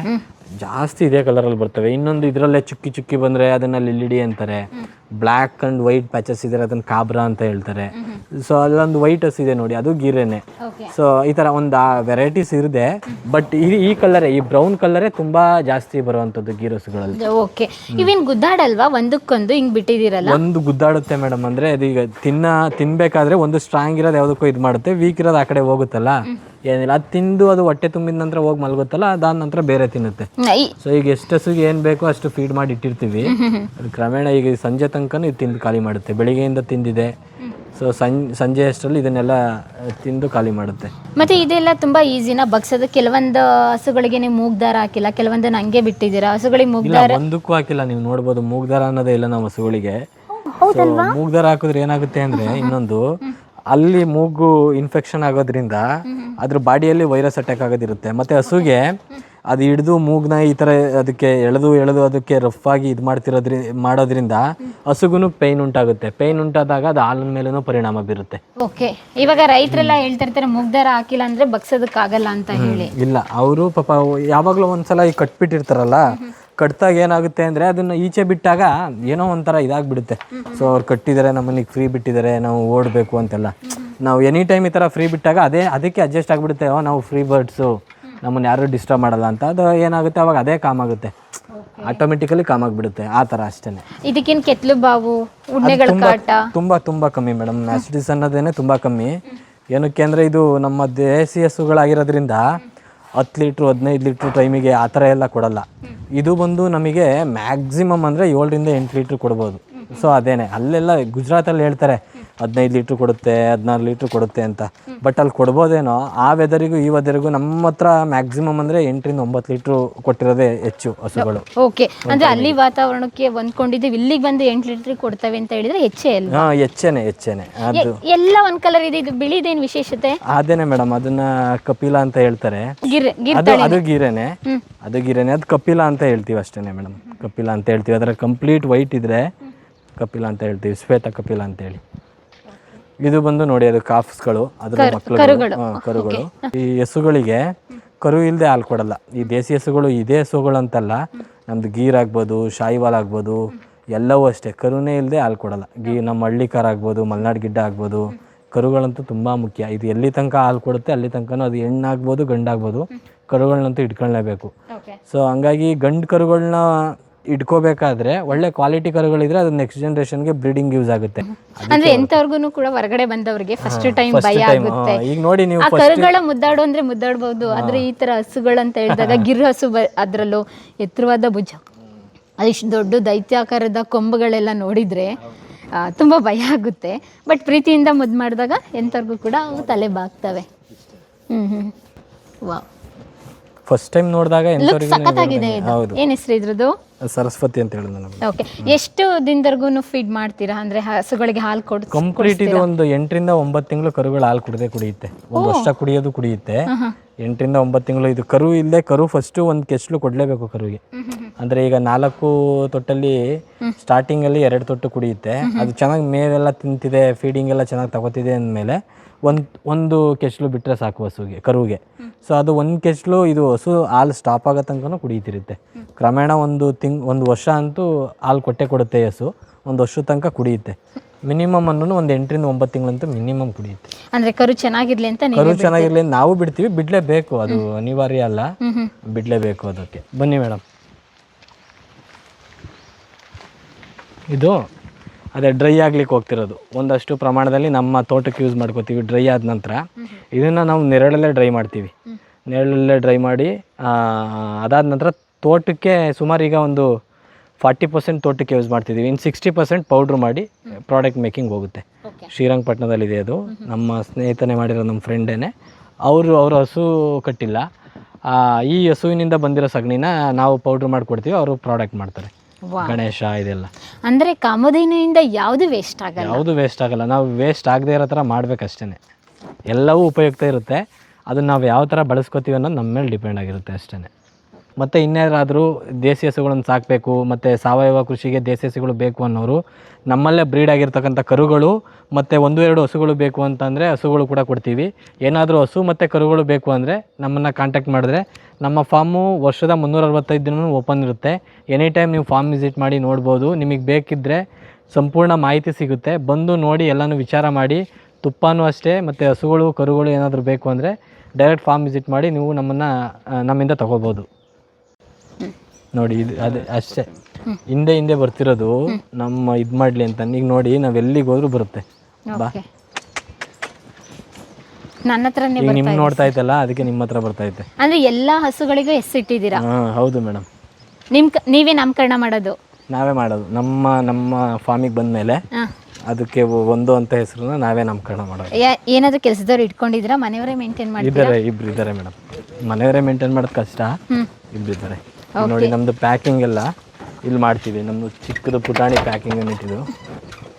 B: ಜಾಸ್ತಿ ಇದೇ ಕಲರಲ್ಲಿ ಬರ್ತವೆ. ಇನ್ನೊಂದು ಇದರಲ್ಲೇ ಚುಕ್ಕಿ ಚುಕ್ಕಿ ಬಂದರೆ ಅದನ್ನು ಲಿಲ್ಲಿಡಿ ಅಂತಾರೆ. ಬ್ಲ್ಯಾಕ್ ಆ್ಯಂಡ್ ವೈಟ್ ಪ್ಯಾಚಸ್ ಇದ್ದಾರೆ, ಅದನ್ನು ಕಾಬ್ರಾ ಅಂತ ಹೇಳ್ತಾರೆ. ಸೊ ಅಲ್ಲೊಂದು ವೈಟ್ ಹಸ್ ಇದೆ ನೋಡಿ, ಅದು ಗೀರೆನೆ. ಸೊ ಈ ಥರ ಒಂದು ವೆರೈಟೀಸ್ ಇದೆ. ಬಟ್ ಈ ಕಲರೇ, ಈ ಬ್ರೌನ್ ಕಲರೇ ತುಂಬ ಜಾಸ್ತಿ ಬರುವಂಥದ್ದು ಗೀರಸುಗಳಲ್ಲಿ.
A: ಓಕೆ, ಇವೇನು ಗುದ್ದಾಡಲ್ವಾ? ಒಂದಕ್ಕೊಂದು ಹಿಂಗೆ ಬಿಟ್ಟಿದ್ದೀರಲ್ಲ? ಒಂದು
B: ಗುದ್ದಾಡುತ್ತೆ ಮೇಡಮ್. ಅಂದರೆ ಅದು ಈಗ ತಿನ್ನಬೇಕಾದ್ರೆ ಒಂದು ಸ್ಟ್ರಾಂಗ್ ಇರೋದು ಯಾವುದಕ್ಕೂ ಇದು ಮಾಡುತ್ತೆ, ವೀಕ್ ಇರೋದು ಆ ಕಡೆ ಹೋಗುತ್ತಲ್ಲ, ಏನಿಲ್ಲ ಅದು ತಿಂದು ಅದು ಹೊಟ್ಟೆ ತುಂಬಿದ ನಂತರ ಹೋಗಿ ಮಲಗುತ್ತಲ್ಲ, ಅದಾದ ನಂತರ ಬೇರೆ ತಿನ್ನುತ್ತೆ. ಸೊ ಈಗ ಎಷ್ಟು ಹಸುಗೆ ಏನು ಬೇಕೋ ಅಷ್ಟು ಫೀಡ್ ಮಾಡಿ ಇಟ್ಟಿರ್ತೀವಿ. ಅದು ಕ್ರಮೇಣ ಈಗ ಸಂಜೆ ತನಕನೂ ಇದು ತಿಂದು ಖಾಲಿ ಮಾಡುತ್ತೆ. ಬೆಳಿಗ್ಗೆಯಿಂದ ತಿಂದಿದೆ, ಸೊ ಸಂಜೆ ಅಷ್ಟರಲ್ಲಿ ಇದನ್ನೆಲ್ಲ ತಿಂದು ಖಾಲಿ ಮಾಡುತ್ತೆ.
A: ಮತ್ತೆ ಇದೆಲ್ಲ ತುಂಬಾ ಈಸಿನ ಬಗ್ಸೋದು? ಕೆಲವೊಂದು ಹಸುಗಳಿಗೆ ನೀವು ಮೂಗ್ದಾರ ಹಾಕಿಲ್ಲ, ಕೆಲವೊಂದನ್ನು ಹಂಗೆ ಬಿಟ್ಟಿದ್ದೀರಾ? ಹಸುಗಳಿಗೆ ಮೂಗ್ದಾರ
B: ಒಂದಕ್ಕೂ ಹಾಕಿಲ್ಲ. ನೀವು ನೋಡ್ಬೋದು ಮೂಗ್ದಾರ ಅನ್ನೋದೇ ಇಲ್ಲ ನಾವು ಹಸುಗಳಿಗೆ. ಮೂಗ್ದಾರ ಹಾಕಿದ್ರೆ ಏನಾಗುತ್ತೆ ಅಂದ್ರೆ, ಇನ್ನೊಂದು ಅಲ್ಲಿ ಮೂಗು ಇನ್ಫೆಕ್ಷನ್ ಆಗೋದ್ರಿಂದ ಅದ್ರ ಬಾಡಿಯಲ್ಲಿ ವೈರಸ್ ಅಟ್ಯಾಕ್ ಆಗೋದಿರುತ್ತೆ. ಮತ್ತು ಹಸುಗೆ ಅದು ಹಿಡಿದು ಮೂಗ್ನ ಈ ಥರ ಅದಕ್ಕೆ ಎಳೆದು ಅದಕ್ಕೆ ರಫ್ ಆಗಿ ಇದು ಮಾಡೋದ್ರಿಂದ ಹಸುಗೂ ಪೇಯ್ನ್ ಉಂಟಾಗುತ್ತೆ. ಪೇಯ್ನ್ ಉಂಟಾದಾಗ ಅದು ಹಾಲಿನ ಮೇಲೂ ಪರಿಣಾಮ ಬೀರುತ್ತೆ.
A: ಓಕೆ, ಇವಾಗ ರೈತರೆಲ್ಲ ಹೇಳ್ತಿರ್ತಾರೆ ಮೂಗ್ದಾರ ಹಾಕಿಲ್ಲ ಅಂದ್ರೆ ಬಗ್ಸೋದಕ್ಕಾಗಲ್ಲ ಅಂತ ಹೇಳಿ.
B: ಇಲ್ಲ, ಅವರು ಪಾಪ ಯಾವಾಗಲೂ ಒಂದ್ಸಲ ಈ ಕಟ್ಬಿಟ್ಟಿರ್ತಾರಲ್ಲ, ಕಟ್ಟಾಗ ಏನಾಗುತ್ತೆ ಅಂದರೆ ಅದನ್ನು ಈಚೆ ಬಿಟ್ಟಾಗ ಏನೋ ಒಂಥರ ಇದಾಗ್ಬಿಡುತ್ತೆ. ಸೊ ಅವ್ರು ಕಟ್ಟಿದ್ದಾರೆ, ನಮ್ಮನಿಗೆ ಫ್ರೀ ಬಿಟ್ಟಿದ್ದಾರೆ, ನಾವು ಓಡಬೇಕು ಅಂತೆಲ್ಲ. ನಾವು ಎನಿ ಟೈಮ್ ಈ ಥರ ಫ್ರೀ ಬಿಟ್ಟಾಗ ಅದಕ್ಕೆ ಅಡ್ಜಸ್ಟ್ ಆಗಿಬಿಡುತ್ತೆ. ನಾವು ಫ್ರೀ ಬರ್ಡ್ಸು, ನಮ್ಮನ್ನು ಯಾರೂ ಡಿಸ್ಟರ್ಬ್ ಮಾಡಲ್ಲ ಅಂತ. ಅದು ಏನಾಗುತ್ತೆ ಅವಾಗ ಅದೇ ಕಾಮ್ ಆಗುತ್ತೆ, ಆಟೋಮೆಟಿಕಲಿ ಕಾಮ್ ಆಗಿಬಿಡುತ್ತೆ. ಆ ಥರ ಅಷ್ಟೇ.
A: ಇದಕ್ಕೇನು ಕೆತ್ತಲು ಬಾವು, ಉಣ್ಣೆಗಳ ಕಾಟ
B: ತುಂಬ ಕಮ್ಮಿ ಮೇಡಮ್. ಮ್ಯಾಸ್ಟಿಸ್ ಅನ್ನೋದೇನೆ ತುಂಬ ಕಮ್ಮಿ. ಏನಕ್ಕೆ ಅಂದರೆ ಇದು ನಮ್ಮ ದೇಸಿ ಹಸುಗಳಾಗಿರೋದ್ರಿಂದ 10 ಲೀಟ್ರು 15 ಲೀಟ್ರು ಟೈಮಿಗೆ ಆ ಥರ ಎಲ್ಲ ಕೊಡಲ್ಲ. ಇದು ಬಂದು ನಮಗೆ ಮ್ಯಾಕ್ಸಿಮಮ್ ಅಂದರೆ 7ರಿಂದ 8 ಲೀಟ್ರ್ ಕೊಡ್ಬೋದು. ಸೊ ಅದೇನೆ, ಅಲ್ಲೆಲ್ಲ ಗುಜರಾತಲ್ಲಿ ಹೇಳ್ತಾರೆ 15 ಲೀಟ್ರ್ ಕೊಡುತ್ತೆ, 16 ಲೀಟ್ರ್ ಕೊಡುತ್ತೆ ಅಂತ. ಬಟ್ ಅಲ್ಲಿ ಕೊಡ್ಬೋದೇನೋ. ಆ ವೆದರಿಗೂ ಈ ವೆದರಿಗೂ ನಮ್ಮ ಹತ್ರ ಮ್ಯಾಕ್ಸಿಮಮ್ ಅಂದರೆ 8ರಿಂದ 9 ಲೀಟ್ರ್ ಕೊಟ್ಟಿರೋದೇ ಹೆಚ್ಚು ಹಸುಗಳು.
A: ಓಕೆ, ಅಂದರೆ ಅಲ್ಲಿ ವಾತಾವರಣಕ್ಕೆ ಹೊಂದ್ಕೊಂಡಿದ್ದೀವಿ, ಇಲ್ಲಿಗೆ ಬಂದು 8 ಲೀಟ್ರ್ ಕೊಡ್ತವೆ ಅಂತ ಹೇಳಿದ್ರೆ
B: ಹೆಚ್ಚೇನೆ. ಅದು
A: ಎಲ್ಲ ಒಂದು ಕಲರ್ ಇದೆ. ಇದು ಬಿಳಿದೇನು ವಿಶೇಷತೆ?
B: ಅದೇನೆ ಮೇಡಮ್, ಅದನ್ನ ಕಪಿಲ ಅಂತ ಹೇಳ್ತಾರೆ. ಅದು ಗೀರೆನೆ, ಅದು ಕಪಿಲ ಅಂತ ಹೇಳ್ತೀವಿ ಅಷ್ಟೇನೆ ಮೇಡಮ್. ಕಪಿಲ ಅಂತ ಹೇಳ್ತೀವಿ. ಅದರ ಕಂಪ್ಲೀಟ್ ವೈಟ್ ಇದ್ರೆ ಕಪಿಲ ಅಂತ ಹೇಳ್ತೀವಿ, ಶ್ವೇತ ಕಪಿಲ ಅಂತೇಳಿ. ಇದು ಬಂದು ನೋಡಿ ಅದು ಕಾಫ್ಸ್ಗಳು ಅದ್ರ ಮಕ್ಕಳುಗಳು ಕರುಗಳು. ಈ ಹಸುಗಳಿಗೆ ಕರು ಇಲ್ಲದೆ ಹಾಲು ಕೊಡಲ್ಲ. ಈ ದೇಸಿ ಹಸುಗಳು ಇದೇ ಹಸುಗಳು ಅಂತಲ್ಲ, ನಮ್ದು ಗೀರ್ ಆಗ್ಬೋದು, ಶಾಹಿವಾಲ್ ಆಗ್ಬೋದು, ಎಲ್ಲವೂ ಅಷ್ಟೇ ಕರುನೇ ಇಲ್ಲದೆ ಹಾಲು ಕೊಡಲ್ಲ. ನಮ್ಮ ಹಳ್ಳಿ ಕಾರ್ ಆಗ್ಬೋದು, ಮಲೆನಾಡು ಗಿಡ್ಡ ಆಗ್ಬೋದು, ಕರುಗಳಂತೂ ತುಂಬ ಮುಖ್ಯ. ಇದು ಎಲ್ಲಿ ತನಕ ಹಾಲು ಕೊಡುತ್ತೆ ಅಲ್ಲಿ ತನಕನೂ ಅದು ಹೆಣ್ಣಾಗ್ಬೋದು ಗಂಡಾಗ್ಬೋದು, ಕರುಗಳನ್ನಂತೂ ಇಟ್ಕೊಳ್ಳೇಬೇಕು. ಸೊ ಹಂಗಾಗಿ ಗಂಡು ಕರುಗಳನ್ನ ಇಟ್ಕೋಬೇಕಾದ್ರೆ ಒಳ್ಳೆ ಕ್ವಾಲಿಟಿ ಕರುಗಳಿದ್ರೆ ಅದು ನೆಕ್ಸ್ಟ್ ಜನರೇಷನ್ಗೆ ಬ್ರೀಡಿಂಗ್ ಯೂಸ್ ಆಗುತ್ತೆ.
A: ಅಂದ್ರೆ ಎಂತವ್ರಿಗೂ ಕೂಡ ಹೊರಗಡೆ ಬಂದವ್ರಿಗೆ ಫಸ್ಟ್ ಟೈಮ್ ಭಯ ಆಗುತ್ತೆ.
B: ಈಗ ನೋಡಿ ನೀವು
A: ಆ ಕರುಗಳ ಮುದ್ದಾಡು ಅಂದ್ರೆ ಮುದ್ದಾಡ್ಬಹುದು, ಆದ್ರೆ ಈ ತರ ಹಸುಗಳಂತ ಹೇಳಿದಾಗ ಗಿರ್ ಹಸು ಅದ್ರಲ್ಲೂ ಎತ್ತರವಾದ ಭುಜ, ಅದಿಷ್ಟು ದೊಡ್ಡ ದೈತ್ಯಾಕಾರದ ಕೊಂಬುಗಳೆಲ್ಲ ನೋಡಿದ್ರೆ ತುಂಬ ಭಯ ಆಗುತ್ತೆ. ಬಟ್ ಪ್ರೀತಿಯಿಂದ ಮುದ್ದು ಮಾಡಿದಾಗ ಎಂಥವ್ರಿಗೂ ಕೂಡ ಅವು ತಲೆ ಬಾಗ್ತವೆ. ವಾವ್,
B: ಫಸ್ಟ್ ಟೈಮ್ ನೋಡಿದಾಗ
A: ಸಖತ್ತಾಗಿದೆ. ಏನು ಹೆಸರು ಇದ್ರದ್ದು?
B: ಸರಸ್ವತಿ ಅಂತ ಹೇಳಿದ್ರು ನಮಗೆ.
A: ಓಕೆ, ಎಷ್ಟು ದಿನದವರೆಗೂ ಫೀಡ್ ಮಾಡ್ತೀರಾ? ಅಂದ್ರೆ ಹಸುಗಳಿಗೆ ಹಾಲು ಕೊಡ್
B: ಕಂಪ್ಲೀಟ್ ಇದು ಒಂದು 8 ರಿಂದ 9 ತಿಂಗಳು ಕರುಗಳು ಹಾಲು ಕುಡಿಯುತ್ತೆ. ಒಂದು ವರ್ಷ ಕುಡಿಯುತ್ತೆ. 8 ರಿಂದ 9 ತಿಂಗಳು ಇದು ಕರು ಇಲ್ಲದೆ ಕರು ಫಸ್ಟ್ ಒಂದು ಕೆಚ್ಚಲು ಕೊಡಲೇಬೇಕು ಕರುಗೆ. ಅಂದರೆ ಈಗ 4 ತೊಟ್ಟಲ್ಲಿ ಸ್ಟಾರ್ಟಿಂಗಲ್ಲಿ 2 ತೊಟ್ಟು ಕುಡಿಯುತ್ತೆ. ಅದು ಚೆನ್ನಾಗಿ ಮೇವೆಲ್ಲ ತಿಂತಿದೆ, ಫೀಡಿಂಗ್ ಎಲ್ಲ ಚೆನ್ನಾಗಿ ತಗೋತಿದೆ ಅಂದಮೇಲೆ ಒಂದು ಕೆಚ್ಚಲು ಬಿಟ್ಟರೆ ಸಾಕು ಹಸುಗೆ, ಕರುಗೆ. ಸೊ ಅದು ಒಂದು ಕೆಚ್ಚಲು ಇದು ಹಸು ಹಾಲು ಸ್ಟಾಪ್ ಆಗೋ ತನಕ ಕುಡಿಯುತ್ತಿರುತ್ತೆ. ಕ್ರಮೇಣ ಒಂದು ವರ್ಷ ಅಂತೂ ಹಾಲು ಕೊಡುತ್ತೆ ಹಸು. ಒಂದು ವರ್ಷದ ತನಕ ಕುಡಿಯುತ್ತೆ. ಮಿನಿಮಮ್ ಅನ್ನೂ ಒಂದು 8 ರಿಂದ 9 ತಿಂಗಳಂತೂ ಮಿನಿಮಮ್ ಕುಡಿಯುತ್ತೆ.
A: ಅಂದರೆ ಕರು ಚೆನ್ನಾಗಿರ್ಲಿ ಅಂತ
B: ಕರು ಚೆನ್ನಾಗಿರ್ಲಿ ನಾವು ಬಿಡ್ತೀವಿ, ಬಿಡಲೇಬೇಕು, ಅದು ಅನಿವಾರ್ಯ ಅಲ್ಲ, ಬಿಡಲೇಬೇಕು ಅದಕ್ಕೆ. ಬನ್ನಿ ಮೇಡಮ್, ಇದು ಅದೇ ಡ್ರೈ ಆಗ್ಲಿಕ್ಕೆ ಹೋಗ್ತಿರೋದು. ಒಂದಷ್ಟು ಪ್ರಮಾಣದಲ್ಲಿ ನಮ್ಮ ತೋಟಕ್ಕೆ ಯೂಸ್ ಮಾಡ್ಕೋತೀವಿ. ಡ್ರೈ ಆದ ನಂತರ ಇದನ್ನು ನಾವು ನೆರಳಲ್ಲೇ ಡ್ರೈ ಮಾಡ್ತೀವಿ. ನೆರಳಲ್ಲೇ ಡ್ರೈ ಮಾಡಿ ಅದಾದ ನಂತರ ತೋಟಕ್ಕೆ ಸುಮಾರು ಈಗ ಒಂದು 40% ತೋಟಕ್ಕೆ ಯೂಸ್ ಮಾಡ್ತಿದ್ದೀವಿ. ಇನ್ನು 60% ಪೌಡ್ರ್ ಮಾಡಿ ಪ್ರಾಡಕ್ಟ್ ಮೇಕಿಂಗ್ ಹೋಗುತ್ತೆ. ಶ್ರೀರಂಗಪಟ್ಟಣದಲ್ಲಿದೆ ಅದು. ನಮ್ಮ ಸ್ನೇಹಿತನೇ ಮಾಡಿರೋ, ನಮ್ಮ ಫ್ರೆಂಡೇನೆ. ಅವರು ಹಸು ಕಟ್ಟಿಲ್ಲ, ಈ ಹಸುವಿನಿಂದ ಬಂದಿರೋ ಸಗಣಿನ ನಾವು ಪೌಡ್ರ್ ಮಾಡಿಕೊಡ್ತೀವಿ, ಅವರು ಪ್ರಾಡಕ್ಟ್ ಮಾಡ್ತಾರೆ. ಗಣೇಶ ಇದೆಲ್ಲ
A: ಅಂದರೆ ಕಾಮಧೇನುವಿಂದ ಯಾವುದು ವೇಸ್ಟ್
B: ಆಗಲ್ಲ. ನಾವು ವೇಸ್ಟ್ ಆಗದೆ ಇರೋ ಥರ ಮಾಡಬೇಕಷ್ಟೇ. ಎಲ್ಲವೂ ಉಪಯುಕ್ತ ಇರುತ್ತೆ. ಅದನ್ನು ನಾವು ಯಾವ ಥರ ಬಳಸ್ಕೋತೀವಿ ಅನ್ನೋದು ನಮ್ಮ ಮೇಲೆ ಡಿಪೆಂಡ್ ಆಗಿರುತ್ತೆ ಅಷ್ಟೇ. ಮತ್ತು ಇನ್ಯಾರಾದರೂ ದೇಸಿ ಹಸುಗಳನ್ನು ಸಾಕಬೇಕು ಮತ್ತು ಸಾವಯವ ಕೃಷಿಗೆ ದೇಸಿ ಹಸುಗಳು ಬೇಕು ಅನ್ನೋರು ನಮ್ಮಲ್ಲೇ ಬ್ರೀಡ್ ಆಗಿರ್ತಕ್ಕಂಥ ಕರುಗಳು ಮತ್ತು 1-2 ಹಸುಗಳು ಬೇಕು ಅಂತಂದರೆ ಹಸುಗಳು ಕೂಡ ಕೊಡ್ತೀವಿ. ಏನಾದರೂ ಹಸು ಮತ್ತು ಕರುಗಳು ಬೇಕು ಅಂದರೆ ನಮ್ಮನ್ನು ಕಾಂಟ್ಯಾಕ್ಟ್ ಮಾಡಿದ್ರೆ ನಮ್ಮ ಫಾರ್ಮು ವರ್ಷದ 365 ದಿನವೂ ಓಪನ್ ಇರುತ್ತೆ. ಎನಿ ಟೈಮ್ ನೀವು ಫಾರ್ಮ್ ವಿಸಿಟ್ ಮಾಡಿ ನೋಡ್ಬೋದು. ನಿಮಗೆ ಬೇಕಿದ್ದರೆ ಸಂಪೂರ್ಣ ಮಾಹಿತಿ ಸಿಗುತ್ತೆ. ಬಂದು ನೋಡಿ ಎಲ್ಲನೂ ವಿಚಾರ ಮಾಡಿ. ತುಪ್ಪನೂ ಅಷ್ಟೇ, ಮತ್ತು ಹಸುಗಳು ಕರುಗಳು ಏನಾದರೂ ಬೇಕು ಅಂದರೆ ಡೈರೆಕ್ಟ್ ಫಾರ್ಮ್ ವಿಸಿಟ್ ಮಾಡಿ ನೀವು ನಮ್ಮಿಂದ ತೊಗೋಬೋದು. ನೋಡಿ ಇದು ಅದೇ ಅಷ್ಟೇ, ಹಿಂದೆ ಬರ್ತಿರೋದು ನಮ್ಮ ಇದು ಮಾಡಲಿ ಅಂತ. ಈಗ ನೋಡಿ ನಾವು ಎಲ್ಲಿಗೆ ಹೋದ್ರೂ ಬರುತ್ತೆ. ಬಾ,
A: ನನ್ನ ಹತ್ರನೇ
B: ಈಗ ನಿಮ್ಗೆ ನೋಡ್ತಾ ಇತ್ತಲ್ಲ, ಅದಕ್ಕೆ ನಿಮ್ಮ ಹತ್ರ ಬರ್ತಾ ಇತ್ತೆ.
A: ಅಂದ್ರೆ ಎಲ್ಲಾ ಹಸುಗಳಿಗೂ ಹೆಸರಿಟ್ಟಿದ್ದೀರಾ?
B: ಹೌದು ಮೇಡಮ್.
A: ನೀವೇ ನಾಮಕರಣ ಮಾಡೋದು? ನಾವೇ
B: ಮಾಡೋದು. ನಮ್ಮ ಫಾರ್ಮಿಗೆ ಬಂದಮೇಲೆ ಅದಕ್ಕೆ ಒಂದು ಅಂತ ಹೆಸರನ್ನ ನಾವೇ ನಾಮಕರಣ ಮಾಡೋದು.
A: ಏನಾದರೂ ಕೆಲಸದವ್ರು ಇಟ್ಕೊಂಡಿದ್ದೀರಾ? ಮನೆಯವರೇ ಮೇಂಟೈನ್ ಮಾಡ್ತೀರಾ?
B: ಇಬ್ರು ಇದ್ದಾರೆ ಮೇಡಮ್. ಮನೆಯವರೇ ಮೇಂಟೈನ್ ಮಾಡೋದು ಕಷ್ಟ, ಇಬ್ರು ಇದ್ದಾರೆ. ನೋಡಿ ನಮ್ಮದು ಪ್ಯಾಕಿಂಗ್ ಎಲ್ಲ ಇಲ್ಲಿ ಮಾಡ್ತೀವಿ. ನಮ್ಮದು ಚಿಕ್ಕದು ಪುಟಾಣಿ ಪ್ಯಾಕಿಂಗ್ ಏನಿಟ್ಟಿದ್ದು